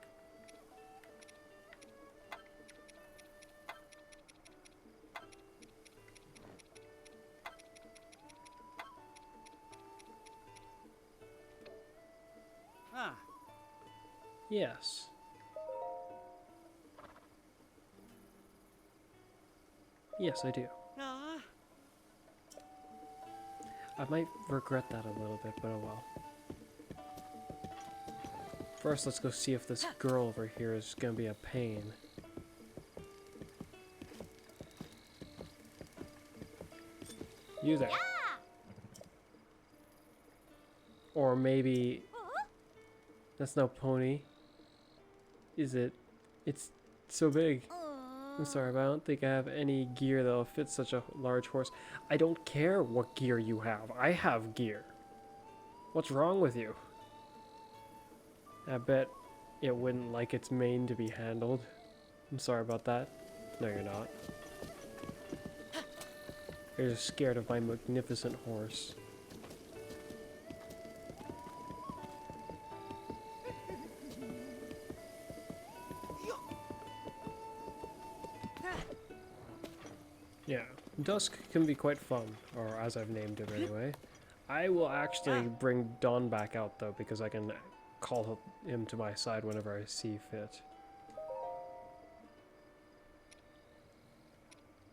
Ah. Yes. Yes, I do. Ah. I might regret that a little bit, but oh well. First, let's go see if this girl over here is gonna be a pain. You there. Or maybe... That's no pony. Is it? It's so big. I'm sorry, but I don't think I have any gear that'll fit such a large horse. I don't care what gear you have. I have gear. What's wrong with you? I bet it wouldn't like its mane to be handled. I'm sorry about that. No, you're not. You're just scared of my magnificent horse. Yeah, Dusk can be quite fun, or as I've named it anyway. I will actually bring Dawn back out though, because I can call him to my side whenever I see fit.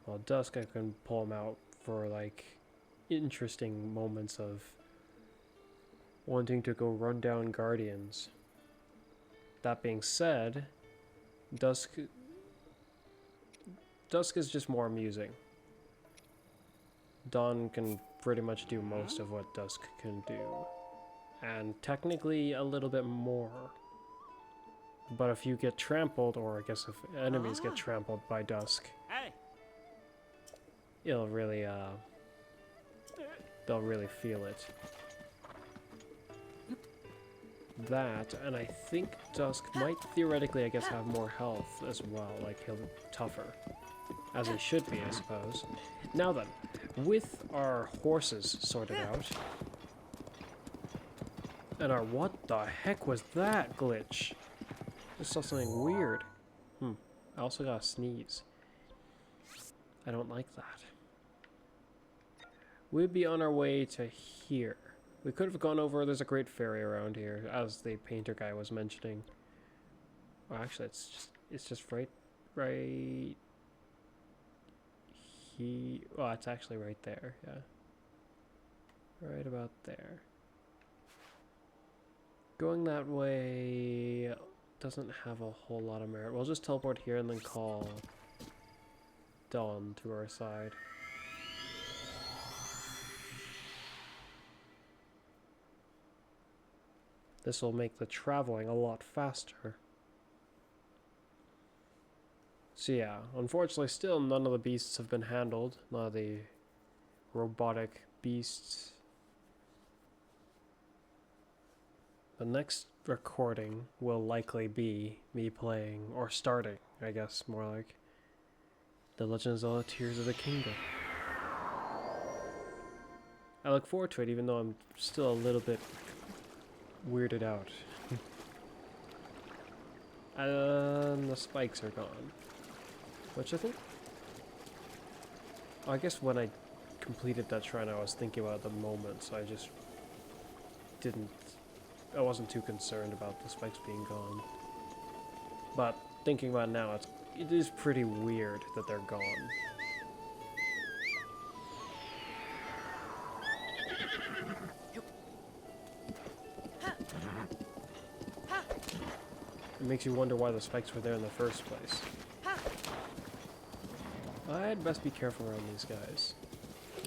While Dusk, I can pull him out for like interesting moments of wanting to go run down Guardians. That being said, Dusk is just more amusing. Dawn can pretty much do most of what Dusk can do. And technically a little bit more. But if you get trampled, or I guess if enemies get trampled by Dusk, Hey. it'll really, they'll really feel it. That, and I think Dusk might theoretically, I guess, have more health as well, like he'll be tougher. As he should be, I suppose. Now then, with our horses sorted out, and our what the heck was that glitch? I saw something weird. I also got a sneeze. I don't like that. We'd be on our way to here. We could have gone over, there's a great ferry around here, as the painter guy was mentioning. Well, actually, it's just right well, it's actually right there, yeah. Right about there. Going that way doesn't have a whole lot of merit. We'll just teleport here and then call Dawn to our side. This will make the traveling a lot faster. So yeah, unfortunately still none of the beasts have been handled. None of the robotic beasts. The next recording will likely be me playing, or starting, I guess, more like, The Legend of Zelda Tears of the Kingdom. I look forward to it, even though I'm still a little bit weirded out. And the spikes are gone. Which I think... I guess when I completed that shrine I was thinking about it at the moment, so I just didn't... I wasn't too concerned about the spikes being gone. But thinking about it now, it is pretty weird that they're gone. It makes you wonder why the spikes were there in the first place. I'd best be careful around these guys.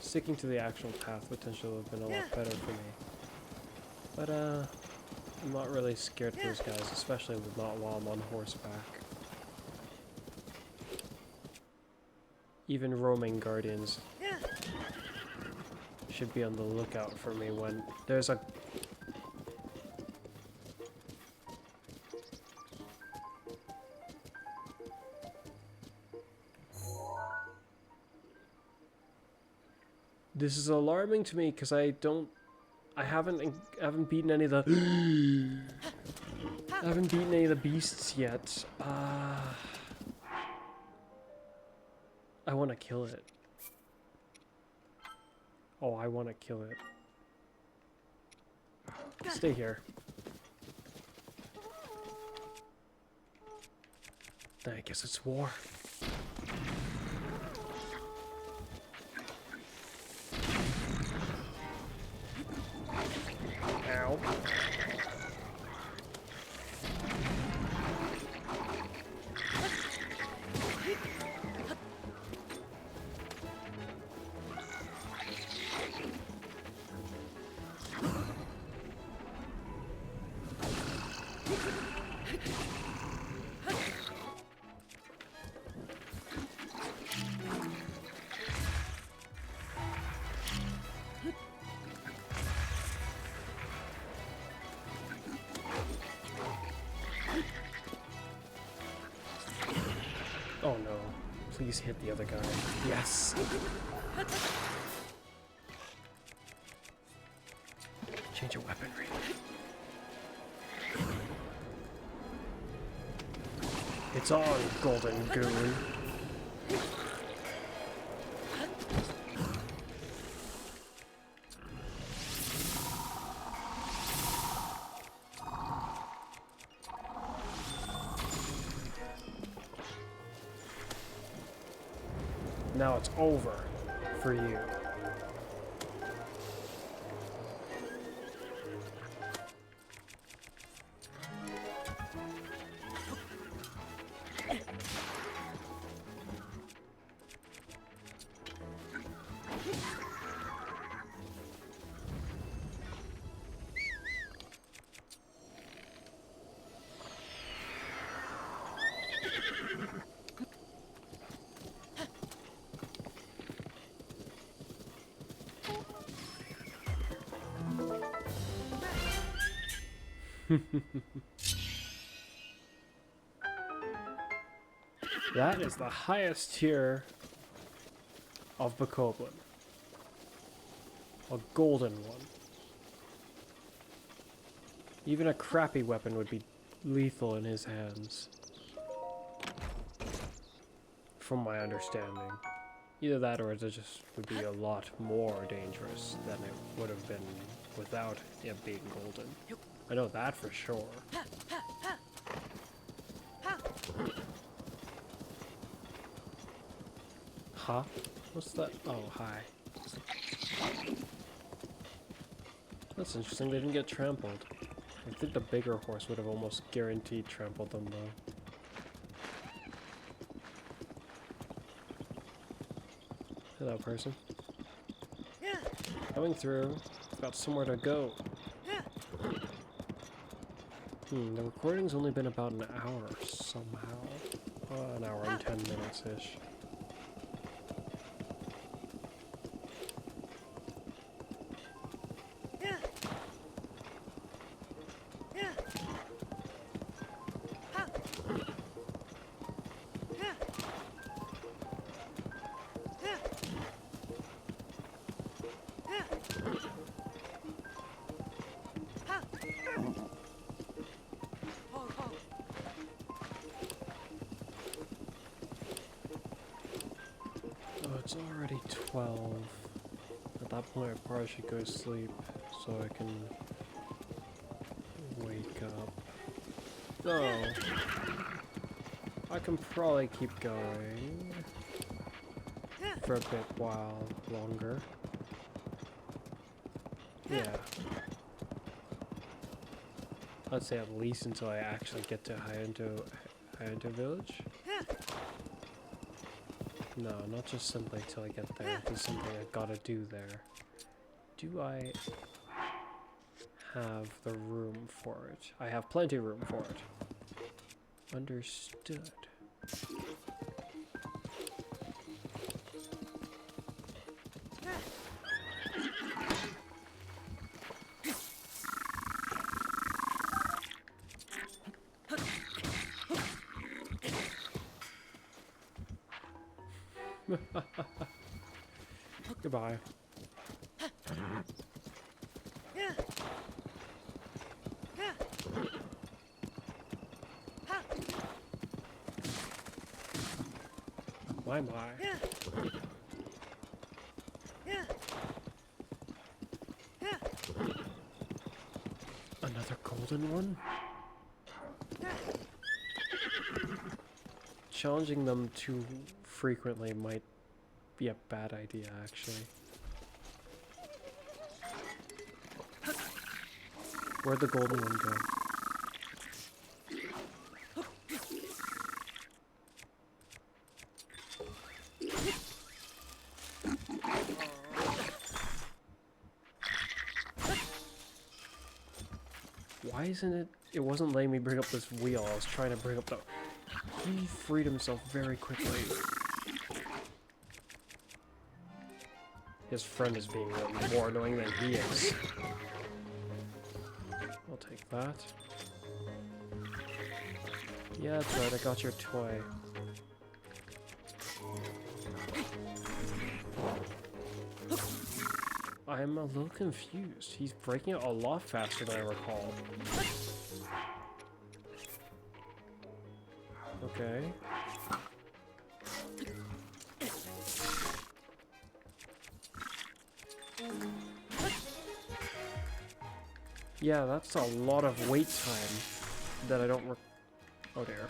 Sticking to the actual path potential would have been a lot better for me. But, I'm not really scared of those guys, especially not while I'm on horseback. Even roaming guardians should be on the lookout for me when there's a... This is alarming to me because I haven't beaten any of the I haven't beaten any of the beasts yet. I want to kill it. Oh, I want to kill it. Stay here. I guess it's war. Ow. Oh no. Please hit the other guy. Yes! Change your weaponry. It's on, golden goon. Now it's over for you. That is the highest tier of Bokoblin. A golden one. Even a crappy weapon would be lethal in his hands. From my understanding. Either that or it just would be a lot more dangerous than it would have been without it being golden. I know that for sure. Huh? What's that? Oh, hi. That's interesting, they didn't get trampled. I think the bigger horse would have almost guaranteed trampled them though. Hello, person. Coming through. I've got somewhere to go. The recording's only been about an hour somehow. An hour and 10 minutes-ish. It's already 12. At that point, I probably should go to sleep so I can wake up. Though, I can probably keep going for a bit while longer. Yeah. I'd say at least until I actually get to Hyunto Village. No, not just simply till I get there. There's something I gotta do there. Do I have the room for it? I have plenty of room for it. Understood. Goodbye. My. Another golden one? Challenging them too frequently might be a bad idea, actually. Where'd the golden one go? Why isn't it? It wasn't letting me bring up this wheel. I was trying to bring up the... He freed himself very quickly. His friend is being more annoying than he is. I'll take that. Yeah, that's right, I got your toy. I'm a little confused. He's breaking it a lot faster than I recall. Okay. Yeah, that's a lot of wait time that I don't oh dear.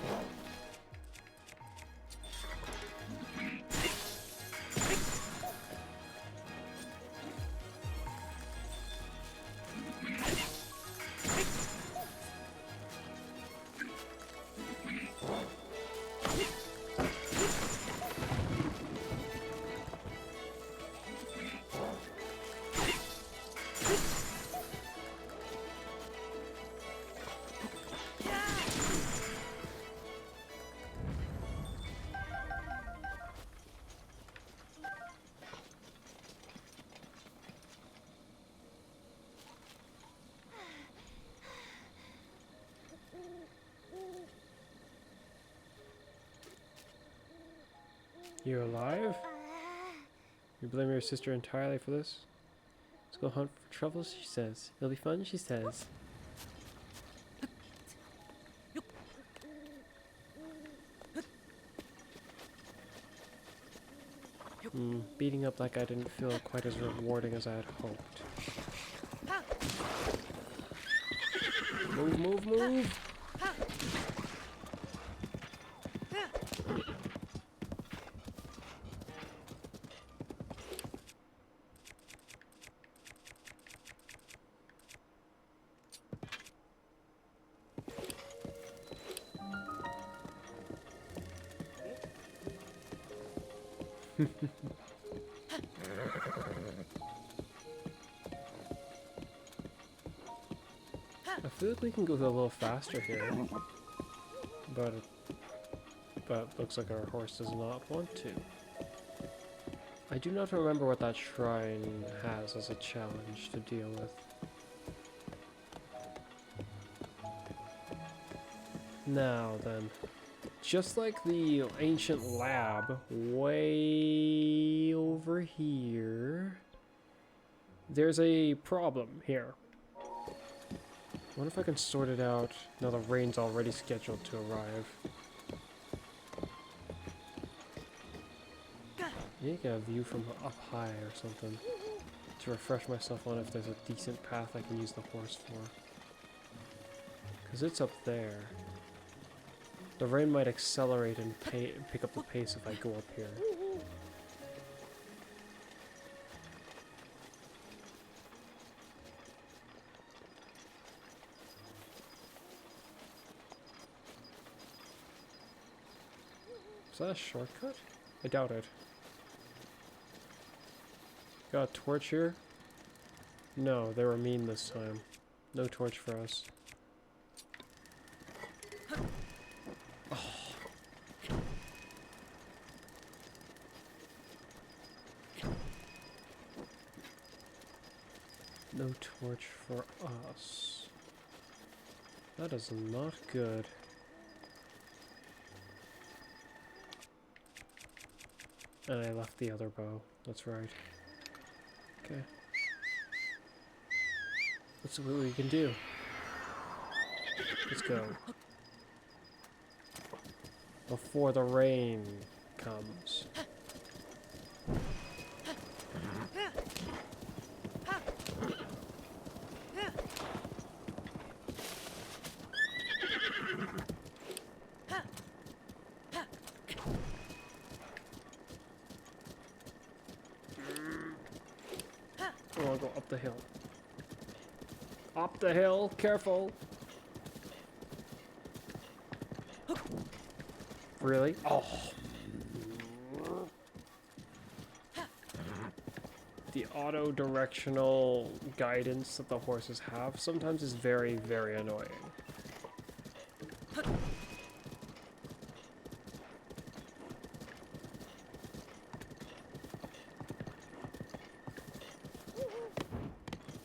You alive? You blame your sister entirely for this? Let's go hunt for trouble, she says. It'll be fun, she says. Beating up that guy didn't feel quite as rewarding as I had hoped. Move, move, move! I feel like we can go a little faster here, but looks like our horse does not want to. I do not remember what that shrine has as a challenge to deal with. Now then, just like the ancient lab, way over here, there's a problem here. I wonder if I can sort it out now the rain's already scheduled to arrive. I need to get a view from up high or something to refresh myself on if there's a decent path I can use the horse for. Because it's up there. The rain might accelerate and pick up the pace if I go up here. Is that a shortcut? I doubt it. Got a torch here? No, they were mean this time. No torch for us. Oh. No torch for us. That is not good. And I left the other bow. That's right. Okay. Let's see what we can do. Let's go. Before the rain comes. I want to go up the hill. Up the hill, careful. Really? Oh. The auto-directional guidance that the horses have sometimes is very, very annoying.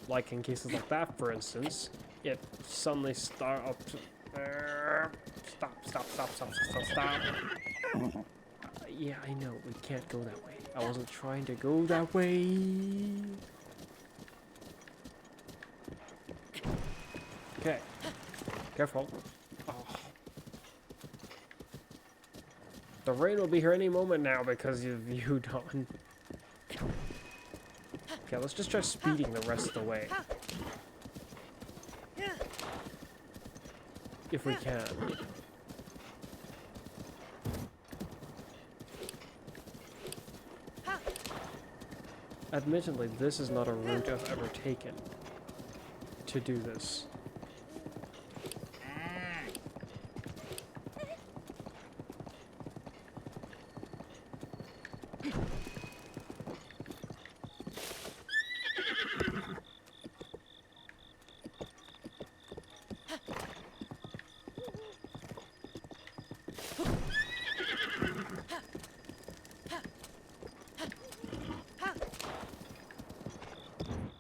Like in cases like that, for instance, it suddenly stops. Stop. Yeah, I know, we can't go that way. I wasn't trying to go that way. Okay. Careful. Oh. The rain will be here any moment now because of you, Dawn. Okay, let's just try speeding the rest of the way. If we can. Admittedly, this is not a route I've ever taken to do this.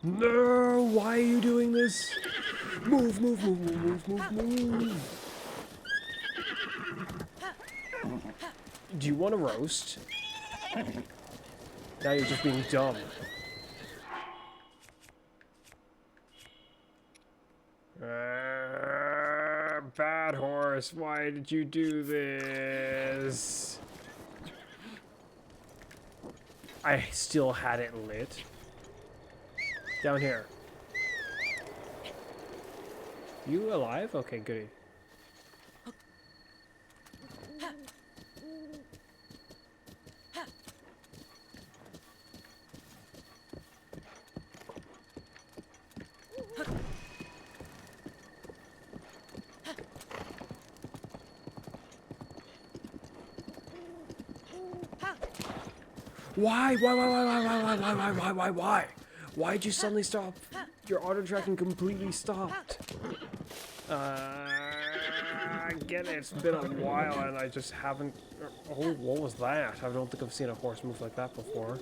No! Why are you doing this? Move, move, move, move, move, move, move. Do you want to roast? Now you're just being dumb. Bad horse, why did you do this? I still had it lit. Down here. You alive? Okay, goody. Why? Why? Why'd you suddenly stop? Your auto tracking completely stopped. I get it. It's been a while and I just haven't... Oh, what was that? I don't think I've seen a horse move like that before.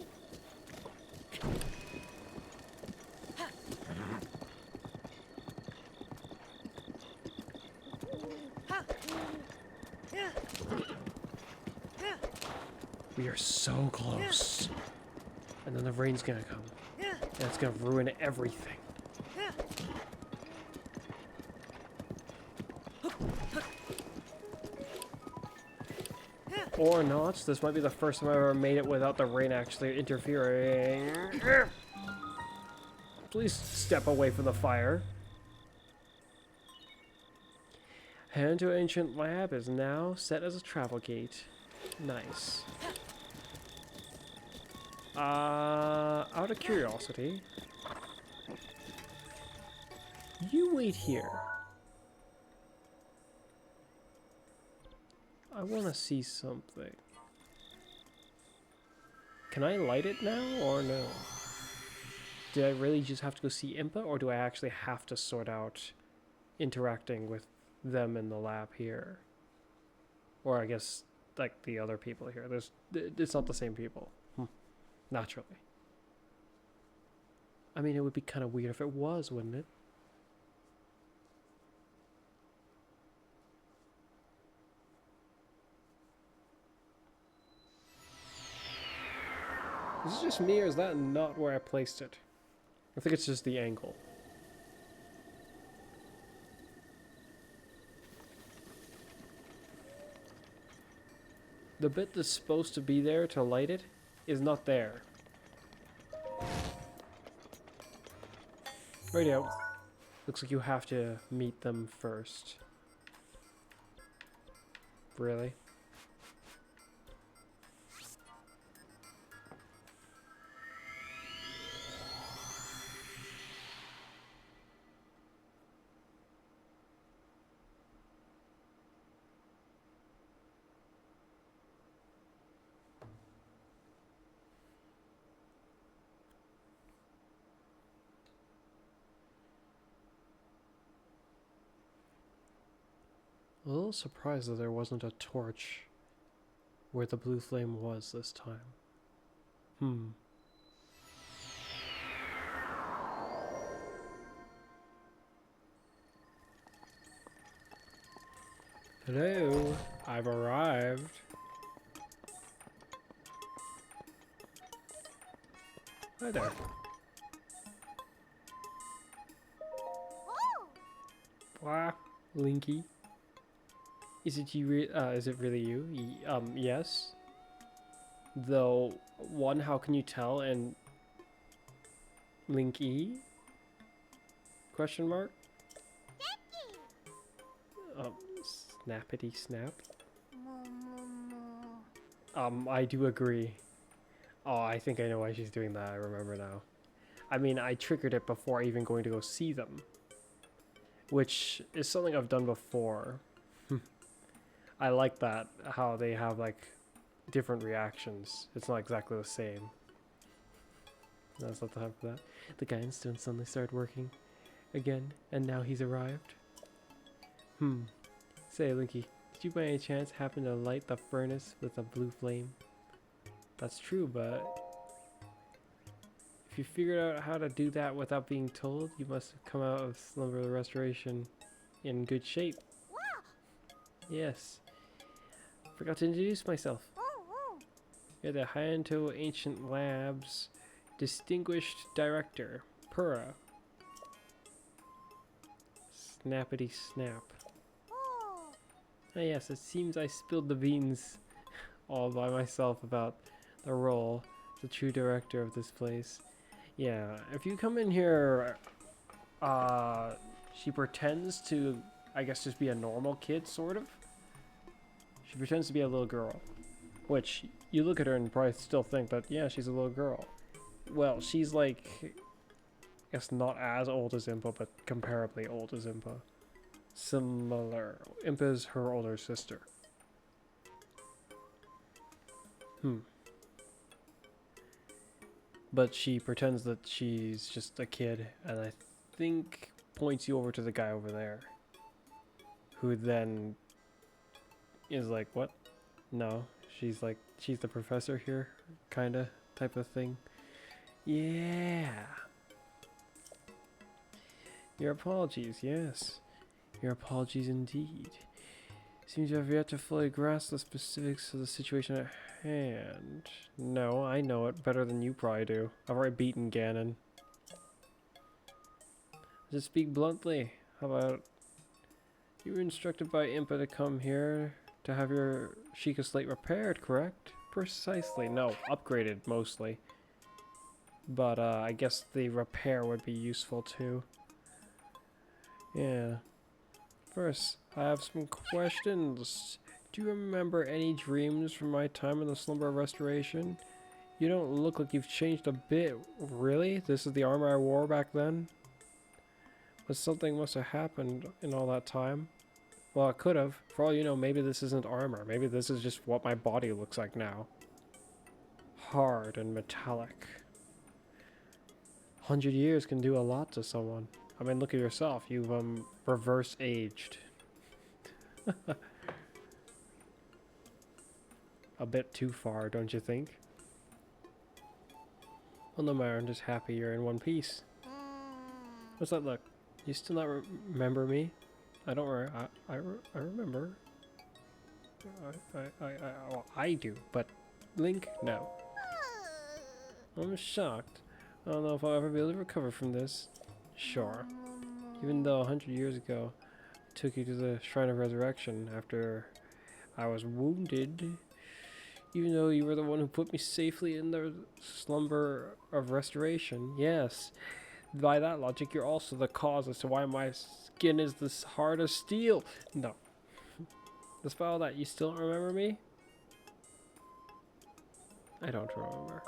We are so close. And then the rain's gonna come. And it's gonna ruin everything. Or not. This might be the first time I've ever made it without the rain actually interfering. Please step away from the fire. Head to ancient lab is now set as a travel gate. Nice. Out of curiosity, you wait here. I want to see something. Can I light it now or no? Did I really just have to go see Impa, or do I actually have to sort out interacting with them in the lab here? Or I guess, like, the other people here. It's not the same people. Naturally. I mean, it would be kind of weird if it was, wouldn't it? Is it just me, or is that not where I placed it? I think it's just the angle. The bit that's supposed to be there to light it is not there. Radio. Looks like you have to meet them first. Really? A little surprised that there wasn't a torch where the blue flame was this time. Hello, I've arrived. Hi there. Wow, Linky. Is it you? Is it really you? Yes. Though, one, how can you tell? And Linky? Question mark. Snappity snap. I do agree. Oh, I think I know why she's doing that. I remember now. I mean, I triggered it before even going to go see them, which is something I've done before. I like that, how they have, like, different reactions. It's not exactly the same. That's not the time for that. The guy in stone suddenly started working again, and now he's arrived. Say, Linky, did you by any chance happen to light the furnace with a blue flame? That's true, but if you figured out how to do that without being told, you must have come out of Slumber Restoration in good shape. Yes. Forgot to introduce myself. You're the Hyanto Ancient Labs Distinguished Director, Pura. Snappity snap. Ah yes, it seems I spilled the beans all by myself about the role as the true director of this place. Yeah, if you come in here, she pretends to, I guess, just be a normal kid, sort of. She pretends to be a little girl, which you look at her and probably still think that, yeah, she's a little girl. Well, she's like, I guess not as old as Impa, but comparably old as Impa. Similar. Impa's her older sister. But she pretends that she's just a kid, and I think points you over to the guy over there, who then is like, what? No, she's like, she's the professor here, kinda, type of thing. Yeah. Your apologies, yes. Your apologies indeed. Seems you have yet to fully grasp the specifics of the situation at hand. No, I know it better than you probably do. I've already beaten Ganon. Just speak bluntly. How about you were instructed by Impa to come here to have your Sheikah slate repaired, correct? Precisely. No, upgraded mostly. But I guess the repair would be useful too. Yeah. First, I have some questions. Do you remember any dreams from my time in the Slumber Restoration? You don't look like you've changed a bit. Really? This is the armor I wore back then? But something must have happened in all that time. Well, it could have. For all you know, maybe this isn't armor. Maybe this is just what my body looks like now. hard and metallic. 100 years can do a lot to someone. I mean, look at yourself. You've reverse aged. A bit too far, don't you think? Well, no matter, I'm just happy you're in one piece. What's that look? You still not remember me? I don't I remember. Well, I do, but Link, no. I'm shocked. I don't know if I'll ever be able to recover from this. Sure. Even though 100 years ago, I took you to the Shrine of Resurrection after I was wounded. Even though you were the one who put me safely in the slumber of restoration. Yes. By that logic, you're also the cause as to why my skin is this hard as steel. No. Despite all that, you still don't remember me? I don't remember.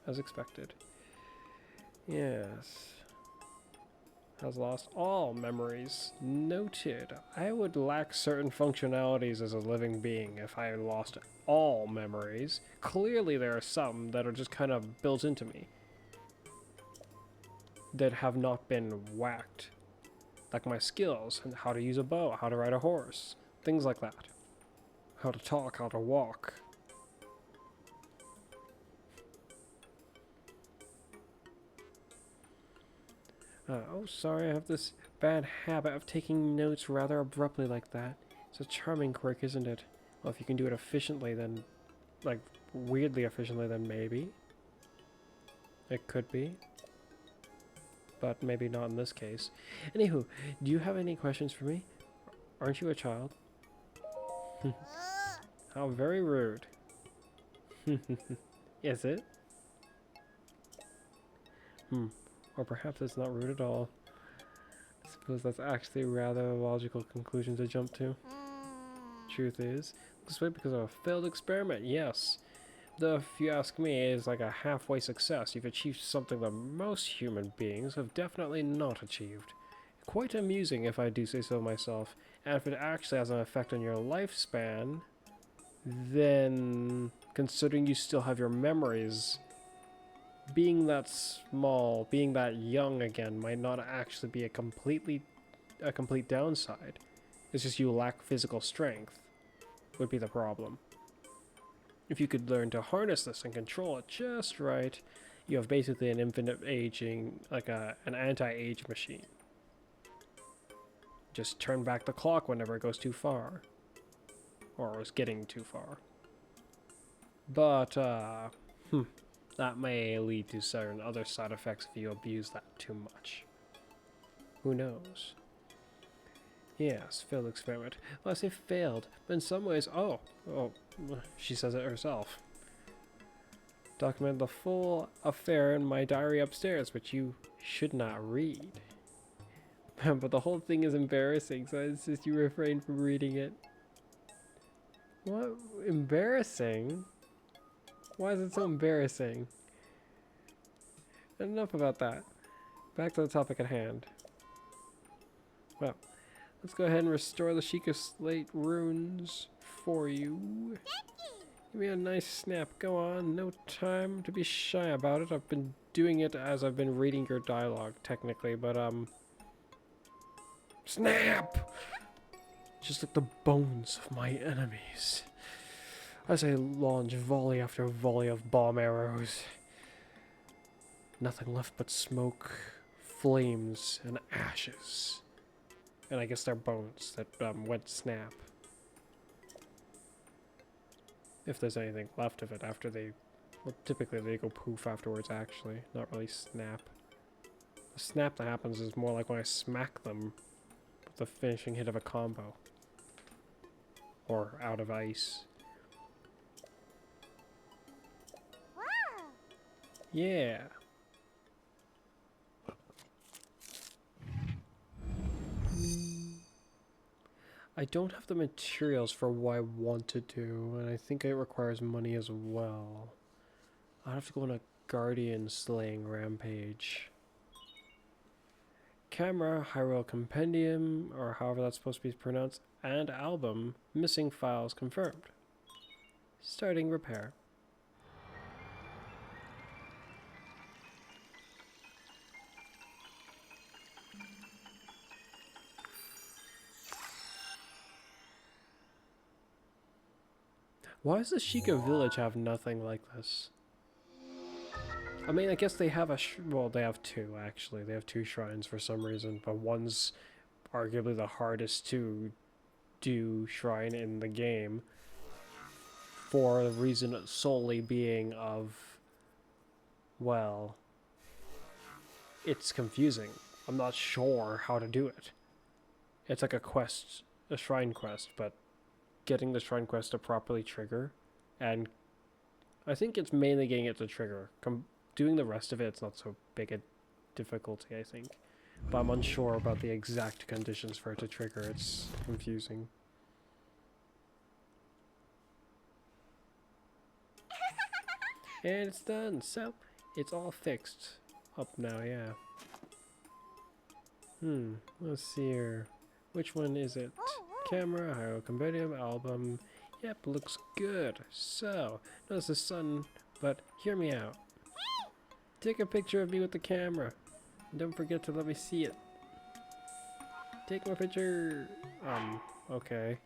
As expected. Yes. Has lost all memories. Noted. I would lack certain functionalities as a living being if I lost all memories. Clearly there are some that are just kind of built into me. That have not been whacked. Like my skills, and how to use a bow, how to ride a horse. Things like that. How to talk, how to walk. Oh, sorry, I have this bad habit of taking notes rather abruptly like that. It's a charming quirk, isn't it? Well, if you can do it efficiently, then... like, weirdly efficiently, then maybe. It could be. But maybe not in this case. Anywho, do you have any questions for me? Aren't you a child? How very rude. Is it? Or perhaps it's not rude at all. I suppose that's actually a rather logical conclusion to jump to. Truth is, this way because of a failed experiment, yes. Though if you ask me, it is like a halfway success. You've achieved something that most human beings have definitely not achieved. Quite amusing if I do say so myself. And if it actually has an effect on your lifespan, then considering you still have your memories, being that small, being that young again might not actually be a complete downside. It's just you lack physical strength would be the problem. If you could learn to harness this and control it just right, you have basically an infinite aging, like an anti-age machine. Just turn back the clock whenever it goes too far. Or is getting too far. But, that may lead to certain other side effects if you abuse that too much. Who knows? Yes, failed experiment. Well, I say failed, but in some ways, oh, she says it herself. Document the full affair in my diary upstairs, which you should not read. But the whole thing is embarrassing, so it's just you refrain from reading it. What? Embarrassing? Why is it so embarrassing? Enough about that. Back to the topic at hand. Well, let's go ahead and restore the Sheikah Slate runes for you. Give me a nice snap. Go on. No time to be shy about it. I've been doing it as I've been reading your dialogue, technically, but, snap! Just like the bones of my enemies. As I launch volley after volley of bomb arrows. Nothing left but smoke, flames, and ashes. And I guess they're bones that went snap. If there's anything left of it after they... well, typically they go poof afterwards, actually. Not really snap. The snap that happens is more like when I smack them with the finishing hit of a combo. Or out of ice. Yeah. I don't have the materials for what I want to do, and I think it requires money as well. I'll have to go on a guardian slaying rampage. Camera, Hyrule Compendium, or however that's supposed to be pronounced, and album, missing files confirmed. Starting repair. Why does the Sheikah village have nothing like this? I mean, I guess they have well, they have two, actually. They have two shrines for some reason, but one's arguably the hardest to do shrine in the game, for the reason solely being of, well, it's confusing. I'm not sure how to do it. It's like a quest, a shrine quest, but getting the shrine quest to properly trigger, and I think it's mainly getting it to trigger. Doing the rest of it, it's not so big a difficulty, I think. But I'm unsure about the exact conditions for it to trigger. It's confusing. And it's done, so it's all fixed up now, yeah. Let's see here. Which one is it? Camera, Hyrule Compendium, album. Yep, looks good. So, notice the sun, but hear me out. Take a picture of me with the camera. And don't forget to let me see it. Take my picture. Okay.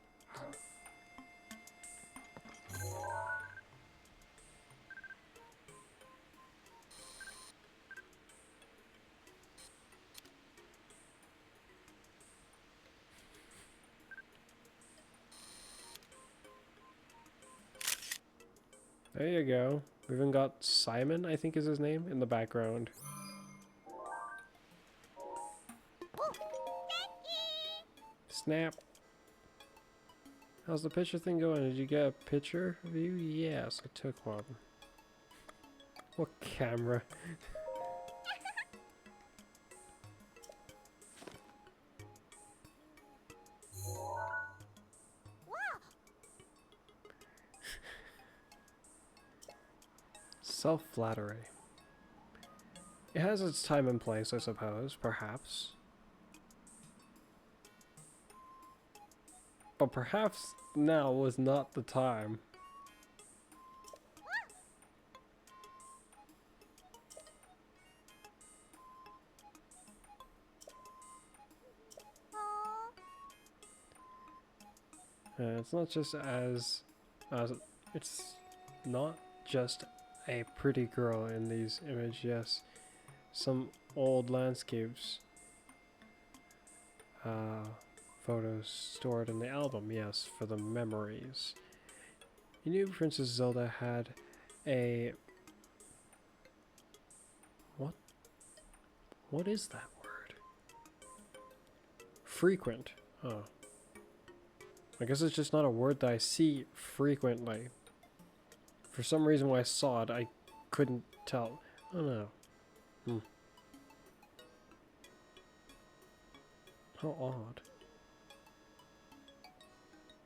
There you go. We even got Simon, I think is his name, in the background. Snap. How's the picture thing going? Did you get a picture of you? Yes, I took one. What camera? Self-flattery. It has its time and place, I suppose, perhaps. But perhaps now was not the time. It's not just it's not just a pretty girl in these images, yes. Some old landscapes. Photos stored in the album, yes, for the memories. You knew Princess Zelda had a... What is that word? Frequent. Oh. I guess it's just not a word that I see frequently. For some reason when I saw it, I couldn't tell. Oh no. How odd.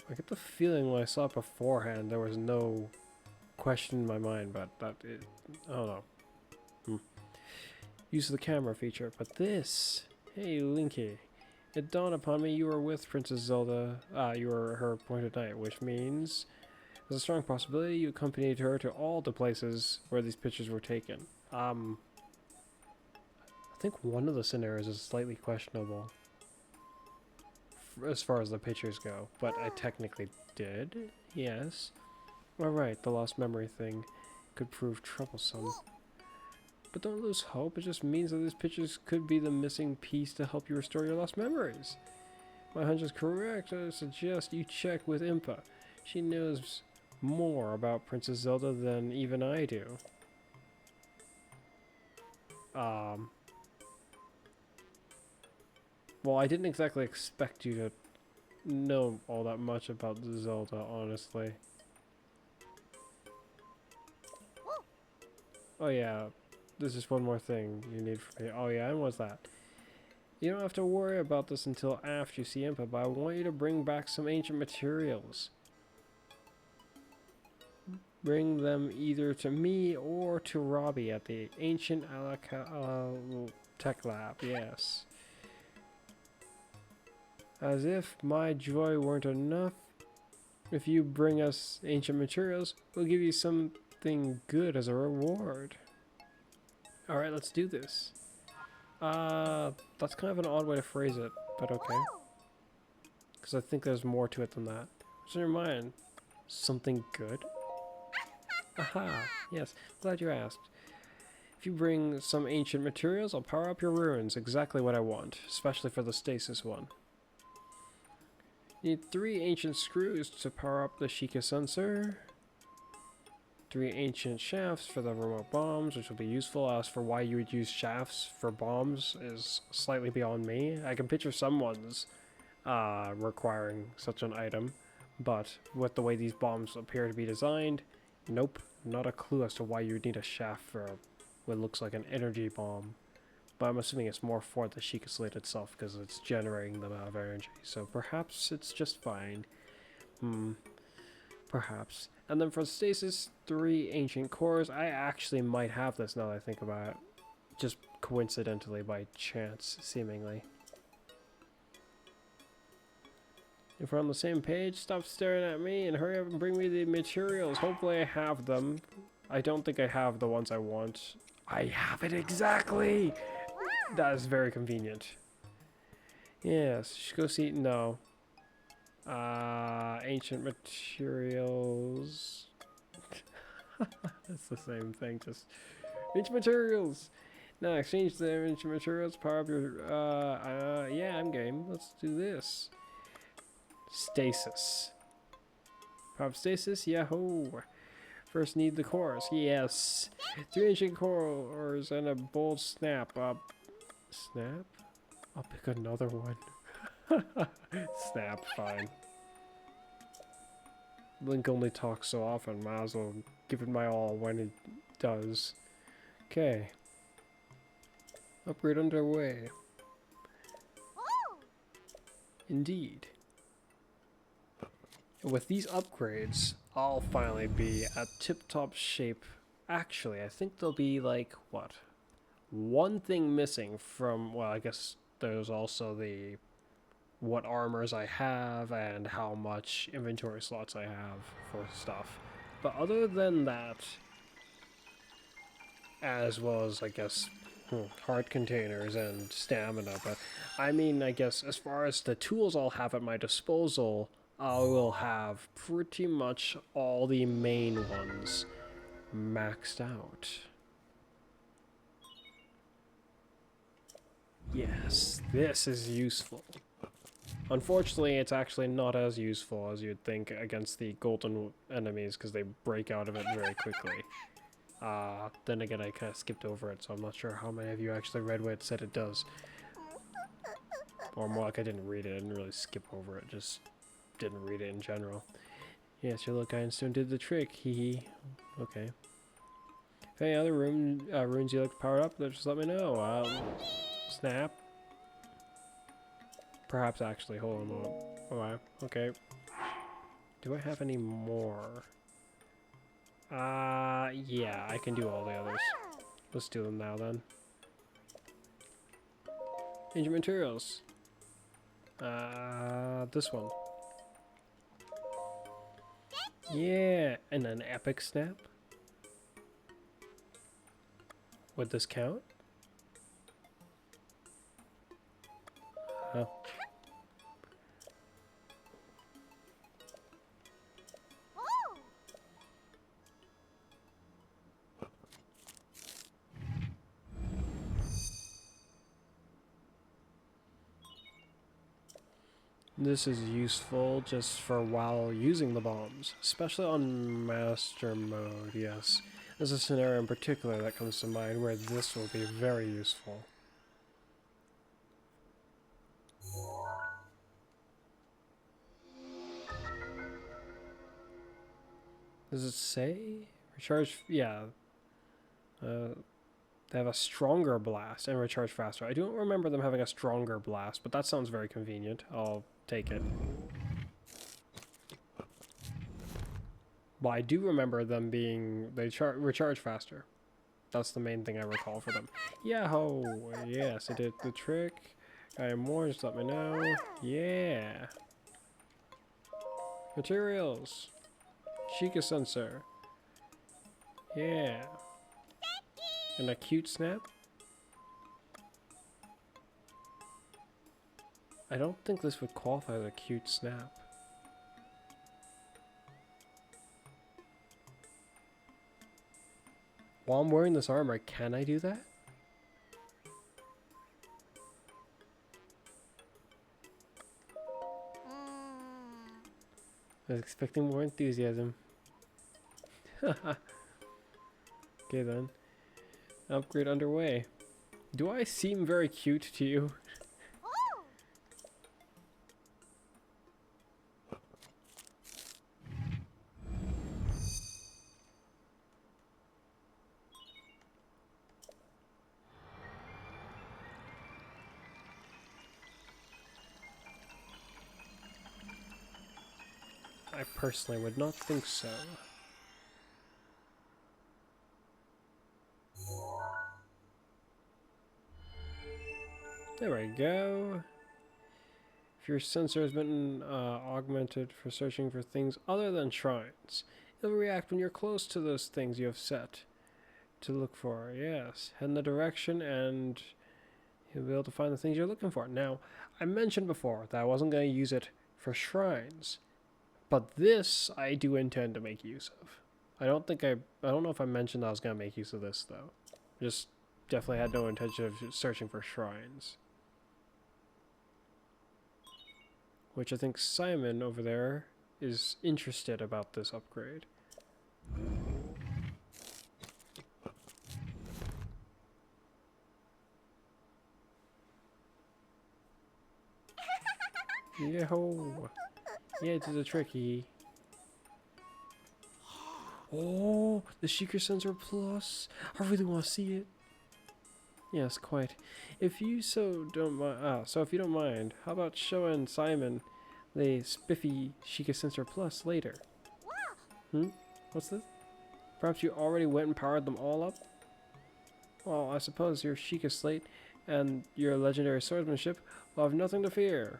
I get the feeling when I saw it beforehand there was no question in my mind, but I don't know. Use of the camera feature, but this... Hey, Linky. It dawned upon me you were with Princess Zelda, you were her appointed knight, which means there's a strong possibility you accompanied her to all the places where these pictures were taken. I think one of the scenarios is slightly questionable as far as the pictures go, but I technically did, yes. Alright, the lost memory thing could prove troublesome. But don't lose hope, it just means that these pictures could be the missing piece to help you restore your lost memories. My hunch is correct, I suggest you check with Impa. She knows more about Princess Zelda than even I do. Well, I didn't exactly expect you to know all that much about Zelda, honestly. Oh yeah, there's just one more thing you need from me. Oh yeah, and what's that? You don't have to worry about this until after you see Impa, but I want you to bring back some ancient materials. Bring them either to me or to Robbie at the Ancient Tech Lab, yes. As if my joy weren't enough, if you bring us ancient materials, we'll give you something good as a reward. Alright, let's do this. That's kind of an odd way to phrase it, but okay. Because I think there's more to it than that. What's in your mind? Something good? Aha, yes, glad you asked. If you bring some ancient materials, I'll power up your ruins. Exactly what I want, especially for the stasis one. You need 3 ancient screws to power up the Sheikah sensor. 3 ancient shafts for the remote bombs, which will be useful. As for why you would use shafts for bombs is slightly beyond me. I can picture some ones requiring such an item, but with the way these bombs appear to be designed, nope, not a clue as to why you would need a shaft for what looks like an energy bomb. But I'm assuming it's more for the Sheikah slate itself because it's generating the amount of energy. So perhaps it's just fine. Perhaps. And then for stasis, 3 ancient cores. I actually might have this now that I think about it. Just coincidentally, by chance, seemingly. If we're on the same page, stop staring at me and hurry up and bring me the materials. Hopefully I have them. I don't think I have the ones I want. I have it exactly! That is very convenient. Yes, should go see. No. Ancient materials. It's the same thing, just ancient materials. Now exchange the ancient materials, power up your. Yeah, I'm game. Let's do this. Stasis. Power up stasis. Yahoo! First, need the cores. Yes. 3 ancient cores and a bold snap up. Snap? I'll pick another one. Snap, fine. Link only talks so often, might as well give it my all when it does. Okay. Upgrade underway. Indeed. With these upgrades, I'll finally be at tip-top shape. Actually, I think there'll be like, what? One thing missing from, well, I guess there's also the what armors I have and how much inventory slots I have for stuff. But other than that, as well as, I guess, heart containers and stamina, but I mean, I guess as far as the tools I'll have at my disposal, I will have pretty much all the main ones maxed out. Yes, this is useful. Unfortunately, it's actually not as useful as you'd think against the golden enemies because they break out of it very quickly. Then again, I kind of skipped over it, so I'm not sure how many of you actually read what it said it does. Or more like I didn't read it, I didn't really skip over it, just didn't read it in general. Yes, your little guy soon did the trick, hee. Okay. If any other runes you like to power up, just let me know. Snap. Perhaps actually, hold on. Oh, okay. Do I have any more? Yeah, I can do all the others. Let's do them now then. Ancient materials. This one. Yeah, and an epic snap. Would this count? Oh. This is useful just for while using the bombs, especially on master mode, yes. There's a scenario in particular that comes to mind where this will be very useful. Does it say? Recharge, yeah. They have a stronger blast and recharge faster. I don't remember them having a stronger blast, but that sounds very convenient. I'll take it. But I do remember them being, they recharge faster. That's the main thing I recall for them. Yahoo! Yes, I did the trick. I am more, just let me know. Yeah. Materials. Sheikah sensor. Yeah. An acute snap? I don't think this would qualify as acute snap. While I'm wearing this armor, can I do that? I was expecting more enthusiasm. Okay then. Upgrade underway. Do I seem very cute to you? I personally would not think so. There we go. If your sensor has been augmented for searching for things other than shrines, it'll react when you're close to those things you have set to look for. Yes, head in the direction and you'll be able to find the things you're looking for. Now, I mentioned before that I wasn't going to use it for shrines, but this I do intend to make use of. I don't know if I mentioned I was going to make use of this though. Just definitely had no intention of searching for shrines. Which I think Simon over there is interested about this upgrade. Yo! Yeah, it's a tricky. Oh, the Seeker Sensor Plus! I really want to see it. Yes, quite. If you don't mind, how about showing Simon the spiffy Sheikah Sensor Plus later? What's this? Perhaps you already went and powered them all up? Well, I suppose your Sheikah Slate and your legendary swordsmanship will have nothing to fear.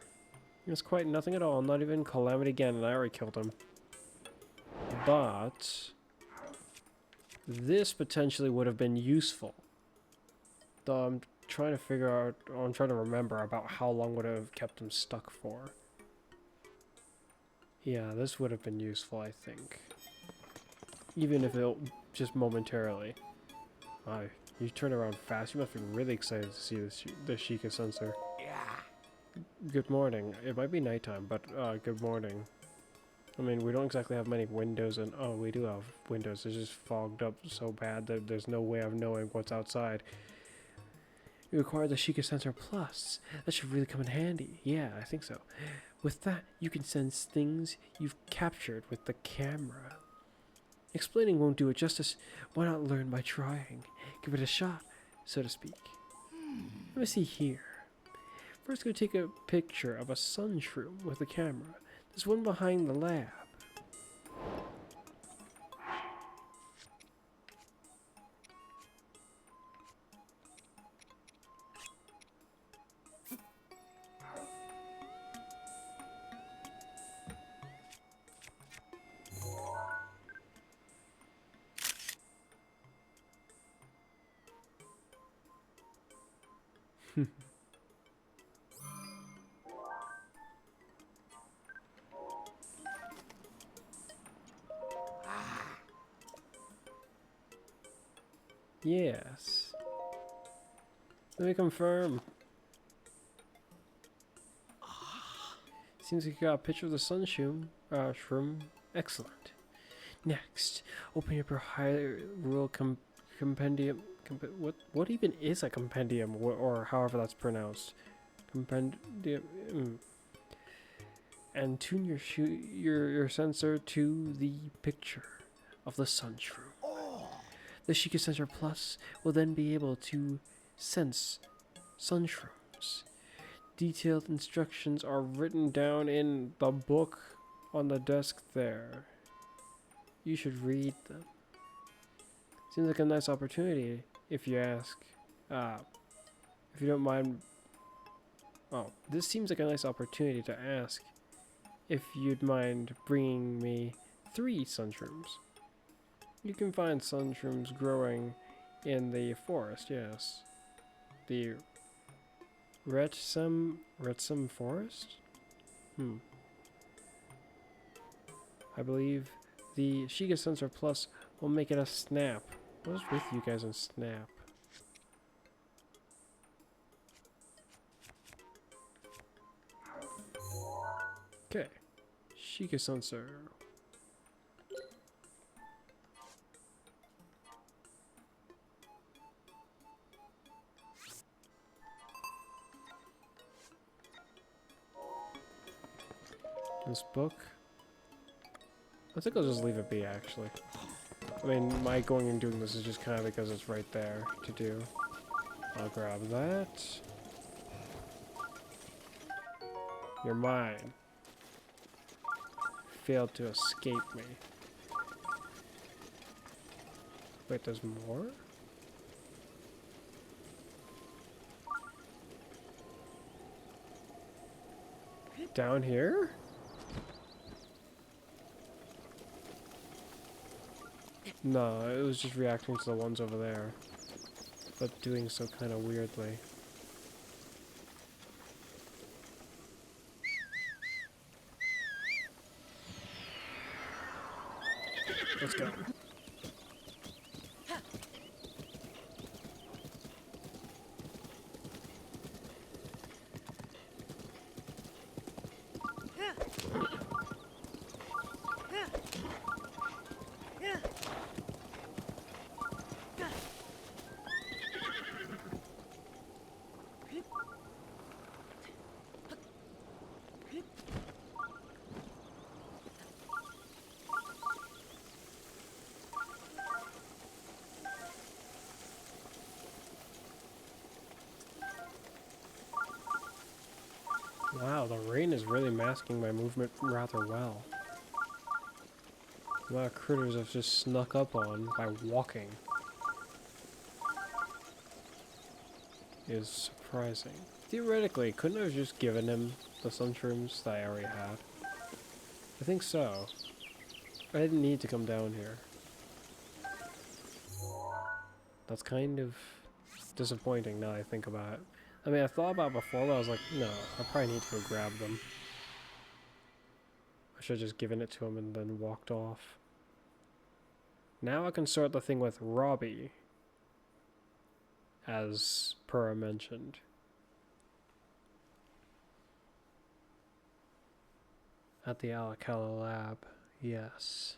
It's quite nothing at all, not even Calamity Ganon, and I already killed him. But this potentially would have been useful. Though I'm trying to remember about how long would have kept him stuck for. Yeah, this would have been useful, I think. Even if it just momentarily. You turn around fast. You must be really excited to see the Sheikah Sensor. Yeah. Good morning. It might be nighttime, but good morning. I mean, we don't exactly have many windows, and oh, we do have windows. It's just fogged up so bad that there's no way of knowing what's outside. You acquire the Sheikah Sensor Plus. That should really come in handy. Yeah, I think so. With that, you can sense things you've captured with the camera. Explaining won't do it justice. Why not learn by trying? Give it a shot, so to speak. Let me see here. First, go take a picture of a sun shroom with the camera. There's one behind the lab. Yes. Let me confirm. Seems like you got a picture of the sun shroom. Excellent. Next, open up your Hyrule compendium. What even is a compendium, or however that's pronounced? Compendium. And tune your sensor to the picture of the sun shroom. The Sheikah Sensor Plus will then be able to sense sun shrooms. Detailed instructions are written down in the book on the desk there. You should read them. Seems like a nice opportunity, if you ask. If you don't mind... Oh, this seems like a nice opportunity to ask if you'd mind bringing me 3 sun shrooms. You can find sun shrooms growing in the forest, yes. The Retsum forest? I believe the Sheikah Sensor Plus will make it a snap What's with you guys in Snap? Okay. Shika sensor. This book? I think I'll just leave it be, actually. I mean, my going and doing this is just kind of because it's right there to do. I'll grab that. You're mine. Failed to escape me. Wait, there's more? Down here? No, it was just reacting to the ones over there. But doing so kind of weirdly. Let's go. Wow, the rain is really masking my movement rather well. A lot of critters have just snuck up on by walking. Is surprising. Theoretically, couldn't I have just given him the sunshrooms that I already had? I think so. I didn't need to come down here. That's kind of disappointing now that I think about it. I mean, I thought about it before, but I was like, no, I probably need to go grab them. I should have just given it to him and then walked off. Now I can sort the thing with Robbie, as per mentioned. At the Alacala lab, yes.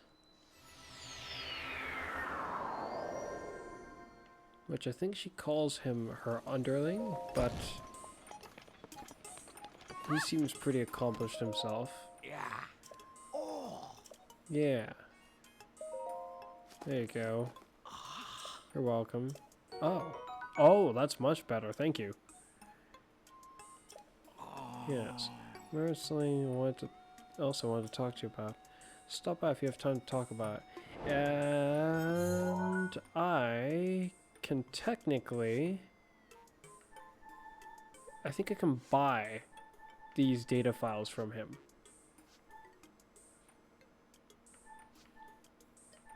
Which I think she calls him her underling, but he seems pretty accomplished himself. Yeah. Oh. Yeah. There you go. You're welcome. Oh. Oh, that's much better. Thank you. Yes. There's something I also wanted to talk to you about. Stop by if you have time to talk about it. And I can technically... I think I can buy these data files from him.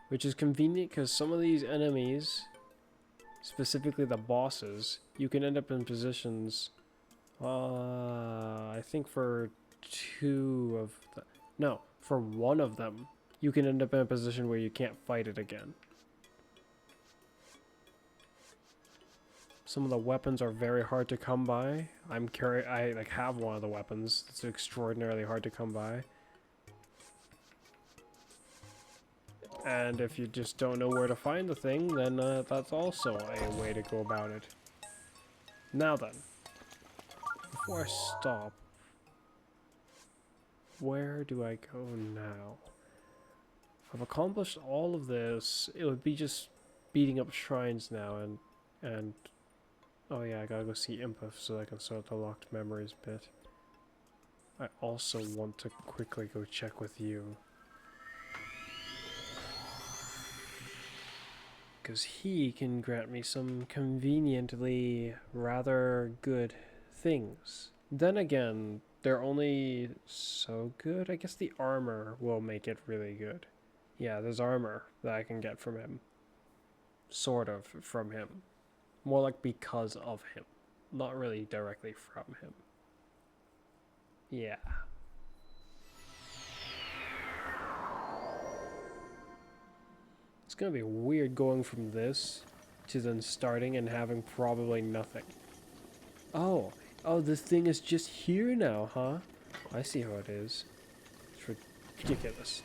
Which is convenient because some of these enemies, specifically the bosses, you can end up in positions, I think for for one of them, you can end up in a position where you can't fight it again. Some of the weapons are very hard to come by. I have one of the weapons. It's extraordinarily hard to come by. And if you just don't know where to find the thing, then that's also a way to go about it. Now then, before I stop, where do I go now? I've accomplished all of this. It would be just beating up shrines now, and oh yeah, I gotta go see Impa so I can sort the locked memories bit. I also want to quickly go check with you. Because he can grant me some conveniently rather good things. Then again, they're only so good. I guess the armor will make it really good. Yeah, there's armor that I can get from him. Sort of from him. More like because of him. Not really directly from him. Yeah. It's gonna be weird going from this to then starting and having probably nothing. Oh, this thing is just here now, huh? I see how it is. It's ridiculous.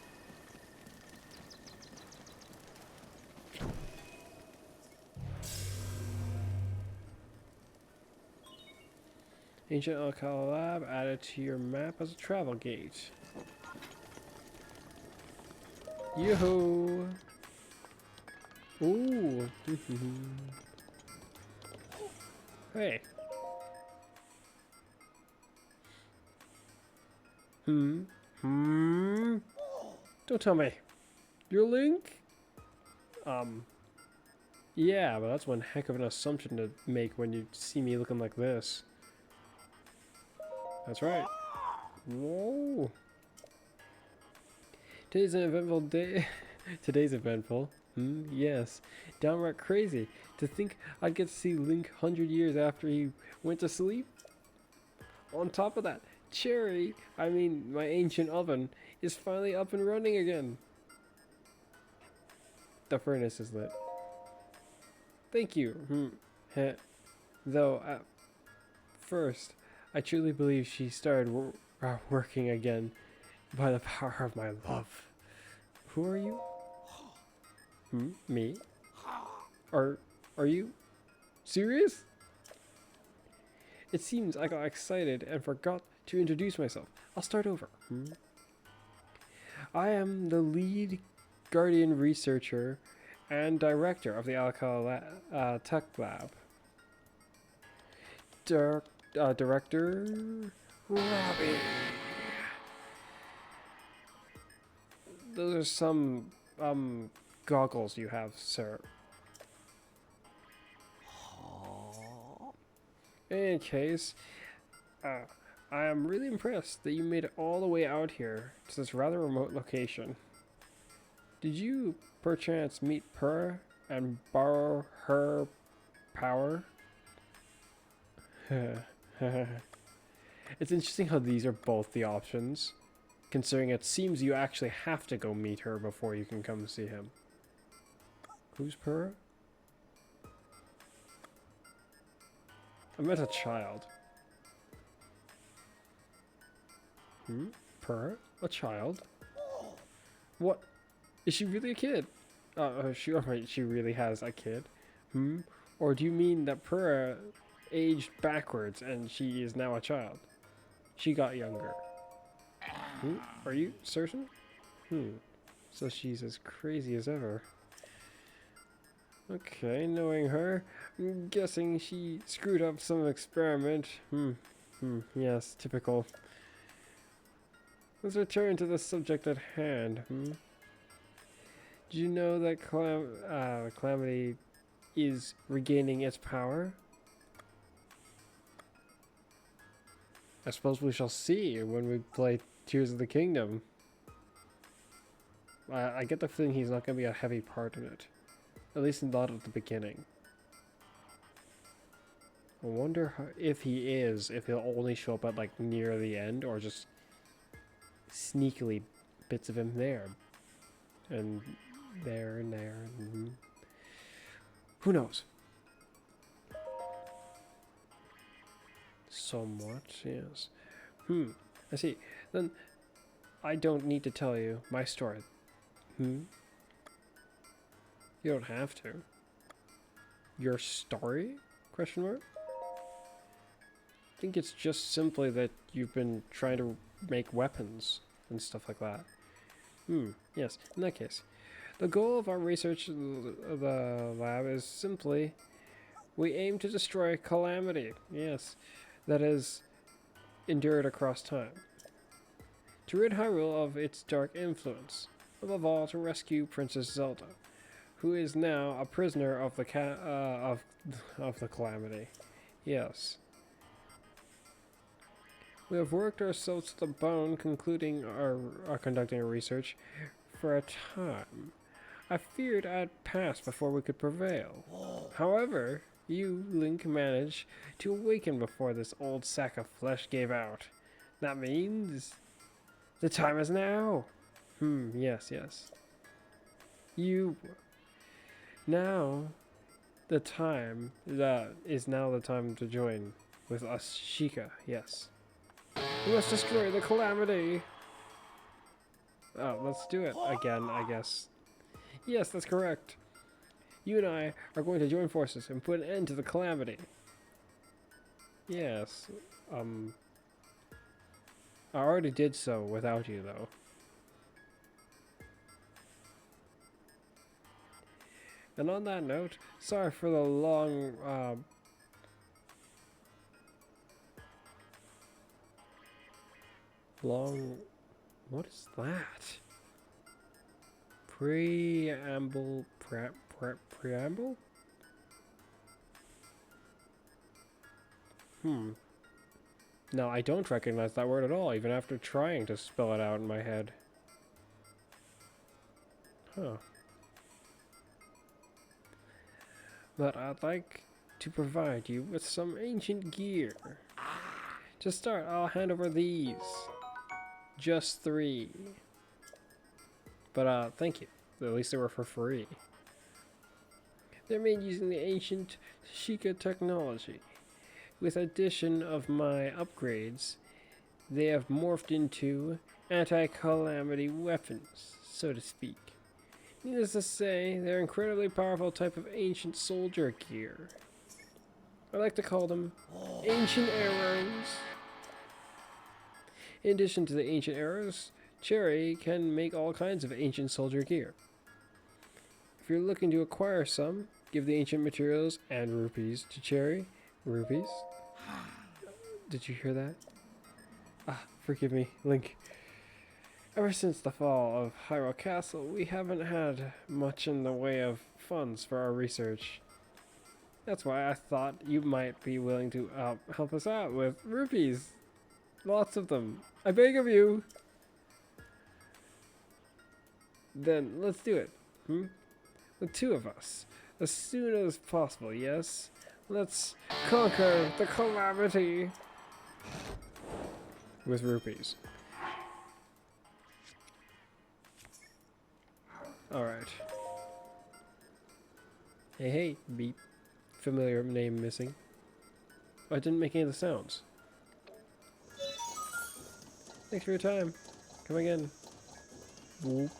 Ancient Alcala Lab added to your map as a travel gate. Yoo-hoo! Ooh! Hey! Don't tell me. You're Link? Yeah, but that's one heck of an assumption to make when you see me looking like this. That's right. Whoa. Today's an eventful day. Today's eventful. Yes. Downright crazy. To think I'd get to see Link 100 years after he went to sleep. On top of that, my ancient oven, is finally up and running again. The furnace is lit. Thank you. Though, at first, I truly believe she started working again by the power of my love. Who are you? Me? Are you serious? It seems I got excited and forgot to introduce myself. I'll start over. I am the lead guardian researcher and director of the Alcala Tech Lab. Director Robbie. Those are some goggles you have, sir. In any case, I am really impressed that you made it all the way out here to this rather remote location. Did you perchance meet Purr and borrow her power? It's interesting how these are both the options, considering it seems you actually have to go meet her before you can come see him. Who's Purr? I met a child. Purr? A child? What? Is she really a kid? She really has a kid? Or do you mean that Purr aged backwards and she is now a child? She got younger. Are you certain? So she's as crazy as ever. Okay, knowing her, I'm guessing she screwed up some experiment. Yes, typical. Let's return to the subject at hand. Do you know that Calamity is regaining its power? I suppose we shall see when we play Tears of the Kingdom. I get the feeling he's not going to be a heavy part in it. At least not at the beginning. I wonder if he'll only show up at like near the end or just sneakily bits of him there. And there and there. Who knows? Somewhat, yes. I see. Then I don't need to tell you my story. You don't have to. Your story? Question mark? I think it's just simply that you've been trying to make weapons and stuff like that. Yes, in that case. The goal of our research the lab is simply we aim to destroy Calamity. Yes, that is endured across time. To rid Hyrule of its dark influence. Above all, to rescue Princess Zelda, who is now a prisoner of the of the Calamity. Yes. We have worked ourselves to the bone, conducting our research for a time. I feared I'd pass before we could prevail. However, you, Link, managed to awaken before this old sack of flesh gave out. That means the time is now. Yes. You Now, the time is now the time to join with us, Sheikah. Yes. We must destroy the calamity. Oh, let's do it again, I guess. Yes, that's correct. You and I are going to join forces and put an end to the calamity. Yes. I already did so without you, though. And on that note, sorry for the long, what is that? Preamble, preamble? No, I don't recognize that word at all, even after trying to spell it out in my head. Huh. But I'd like to provide you with some ancient gear. To start, I'll hand over these. Just 3. But, thank you. At least they were for free. They're made using the ancient Sheikah technology. With addition of my upgrades, they have morphed into anti-calamity weapons, so to speak. Needless to say, they're an incredibly powerful type of ancient soldier gear. I like to call them ancient arrows. In addition to the ancient arrows, Cherry can make all kinds of ancient soldier gear. If you're looking to acquire some, give the ancient materials and rupees to Cherry. Rupees? Did you hear that? Ah, forgive me, Link. Ever since the fall of Hyrule Castle, we haven't had much in the way of funds for our research. That's why I thought you might be willing to help us out with rupees. Lots of them. I beg of you. Then let's do it. The 2 of us. As soon as possible, yes? Let's conquer the calamity with rupees. Alright. Hey, hey, beep. Familiar name missing. Oh, I didn't make any of the sounds. Thanks for your time. Come again. Whoop.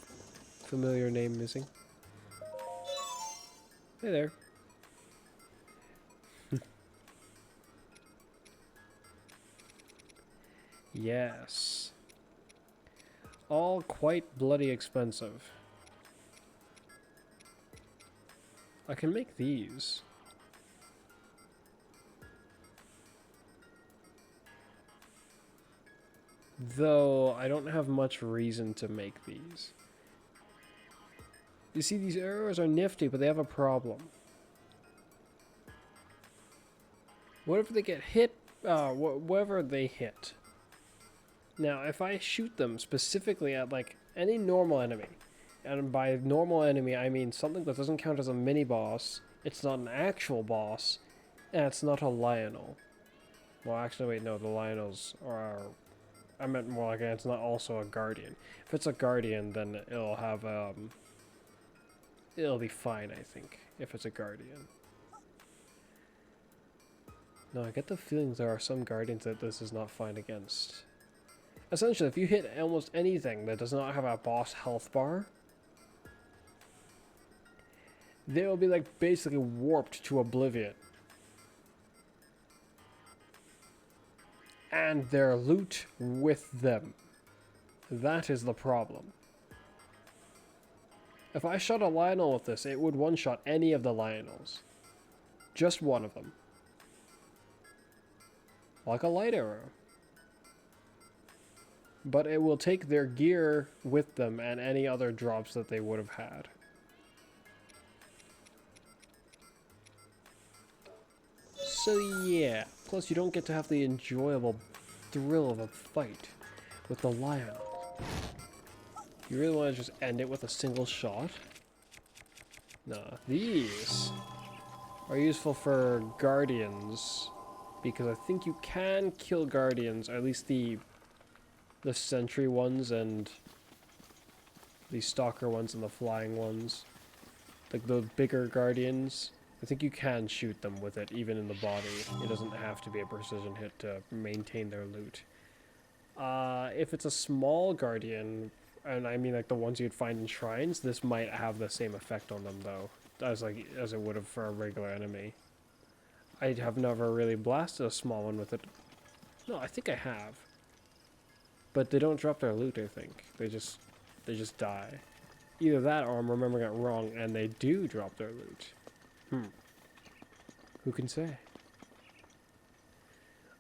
Familiar name missing. Hey there. Yes. All quite bloody expensive. I can make these. Though I don't have much reason to make these. You see, these arrows are nifty, but they have a problem. What if they get hit, wherever they hit? Now, if I shoot them specifically at, like, any normal enemy, and by normal enemy, I mean something that doesn't count as a mini-boss, it's not an actual boss, and it's not a Lionel. Well, actually, wait, no, the Lionels are... I meant more like it's not also a Guardian. If it's a Guardian, then it'll have, it'll be fine, I think, if it's a Guardian. No, I get the feelings there are some Guardians that this is not fine against. Essentially, if you hit almost anything that does not have a boss health bar, they will be like basically warped to oblivion. And their loot with them. That is the problem. If I shot a Lionel with this, it would one-shot any of the Lionels. Just one of them. Like a light arrow. But it will take their gear with them and any other drops that they would have had. So yeah, plus you don't get to have the enjoyable thrill of a fight with the Lionel. You really want to just end it with a single shot? Nah, these are useful for Guardians, because I think you can kill Guardians, or at least the Sentry ones and the Stalker ones and the Flying ones. Like the bigger guardians, I think you can shoot them with it, even in the body. It doesn't have to be a precision hit to maintain their loot. If it's a small guardian, and I mean like the ones you'd find in shrines, this might have the same effect on them though, as it would have for a regular enemy. I have never really blasted a small one with it. No, I think I have. But they don't drop their loot, I think. They just die. Either that or I'm remembering it wrong and they do drop their loot. Who can say?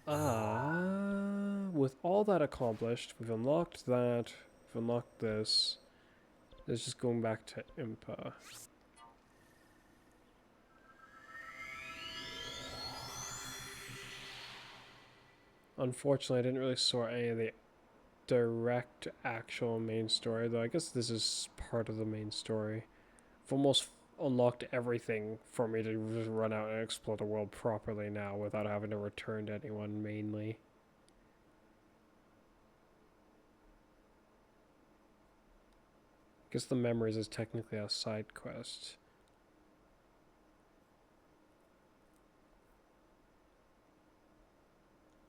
With all that accomplished, we've unlocked that, we've unlocked this. Let's just going back to Impa. Unfortunately, I didn't really sort any of the direct actual main story, though I guess this is part of the main story. I've almost unlocked everything for me to just run out and explore the world properly now without having to return to anyone mainly. I guess the memories is technically a side quest.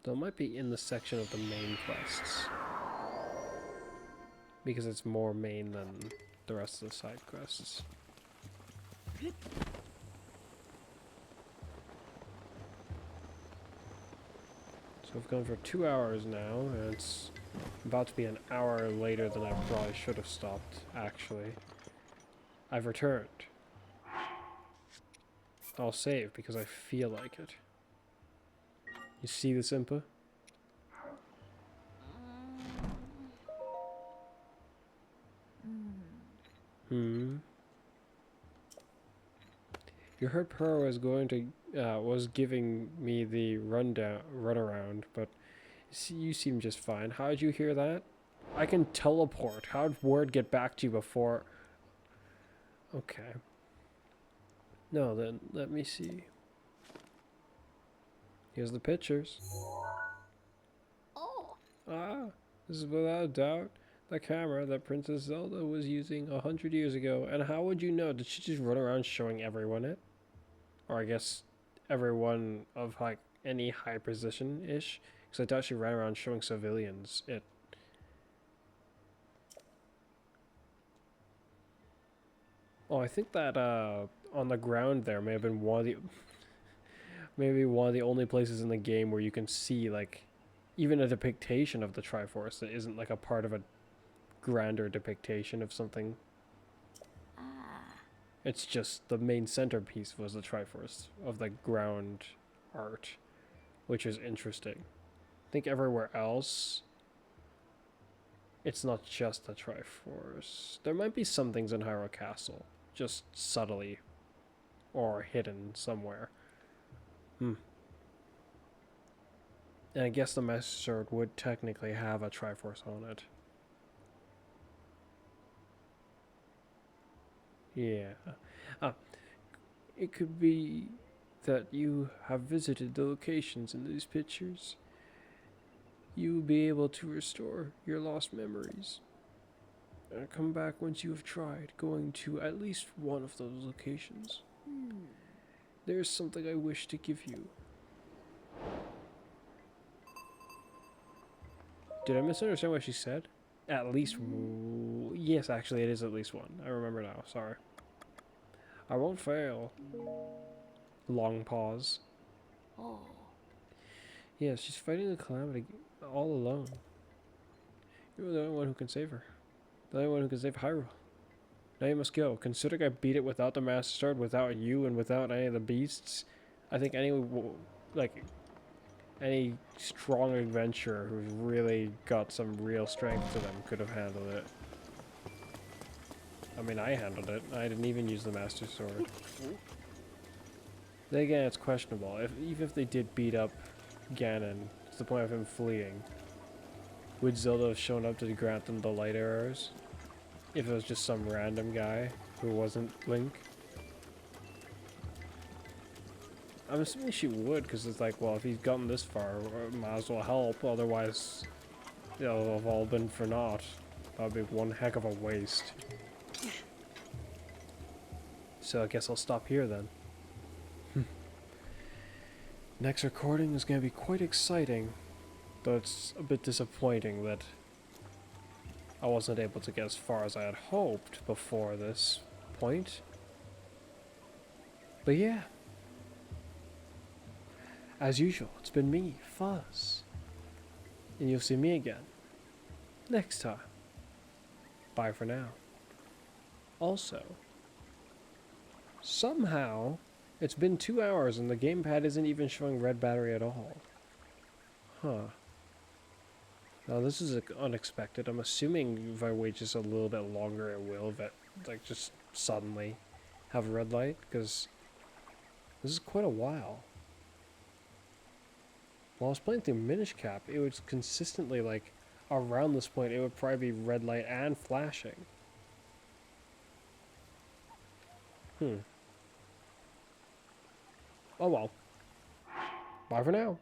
Though it might be in the section of the main quests. Because it's more main than the rest of the side quests. So we've gone for 2 hours now, and it's about to be an hour later than I probably should have stopped, actually. I've returned. I'll save because I feel like it. You see this, Impa? You heard Pearl was giving me the runaround, but you seem just fine. How did you hear that? I can teleport. How'd word get back to you before? Okay. No, then let me see. Here's the pictures. Oh. This is without a doubt the camera that Princess Zelda was using 100 years ago. And how would you know? Did she just run around showing everyone it? Or I guess everyone of like any high position-ish? Because I doubt she ran around showing civilians it. Oh, I think that on the ground there may have been one of the maybe one of the only places in the game where you can see like even a depiction of the Triforce that isn't like a part of a grander depiction of something. It's just the main centerpiece was the Triforce of the ground art, which is interesting. I think everywhere else, it's not just the Triforce. There might be some things in Hyrule Castle, just subtly or hidden somewhere. And I guess the Master Sword would technically have a Triforce on it. Yeah. It could be that you have visited the locations in these pictures. You will be able to restore your lost memories. Come back once you have tried going to at least one of those locations. There is something I wish to give you. Did I misunderstand what she said? At least yes, actually it is at least one. I remember now, sorry. I won't fail. Long pause. Oh. Yeah, she's fighting the calamity all alone. You're the only one who can save her. The only one who can save Hyrule. Now you must go. Considering I beat it without the Master Sword, without you, and without any of the beasts, I think any strong adventurer who's really got some real strength to them could have handled it. I mean, I handled it. I didn't even use the Master Sword. Then again, it's questionable. Even if they did beat up Ganon, to the point of him fleeing, would Zelda have shown up to grant them the light arrows? If it was just some random guy who wasn't Link? I'm assuming she would, because it's like, well, if he's gotten this far, might as well help, otherwise it'll have all been for naught. That would be one heck of a waste. So I guess I'll stop here then. Next recording is going to be quite exciting, though it's a bit disappointing that I wasn't able to get as far as I had hoped before this point. But yeah, as usual, it's been me, Fuzz, and you'll see me again next time. Bye for now. Also, somehow, it's been 2 hours and the gamepad isn't even showing red battery at all. Huh. Now this is unexpected. I'm assuming if I wait just a little bit longer it will, like just suddenly have a red light, because this is quite a while. While I was playing through Minish Cap, it was consistently like around this point it would probably be red light and flashing. Oh well. Bye for now.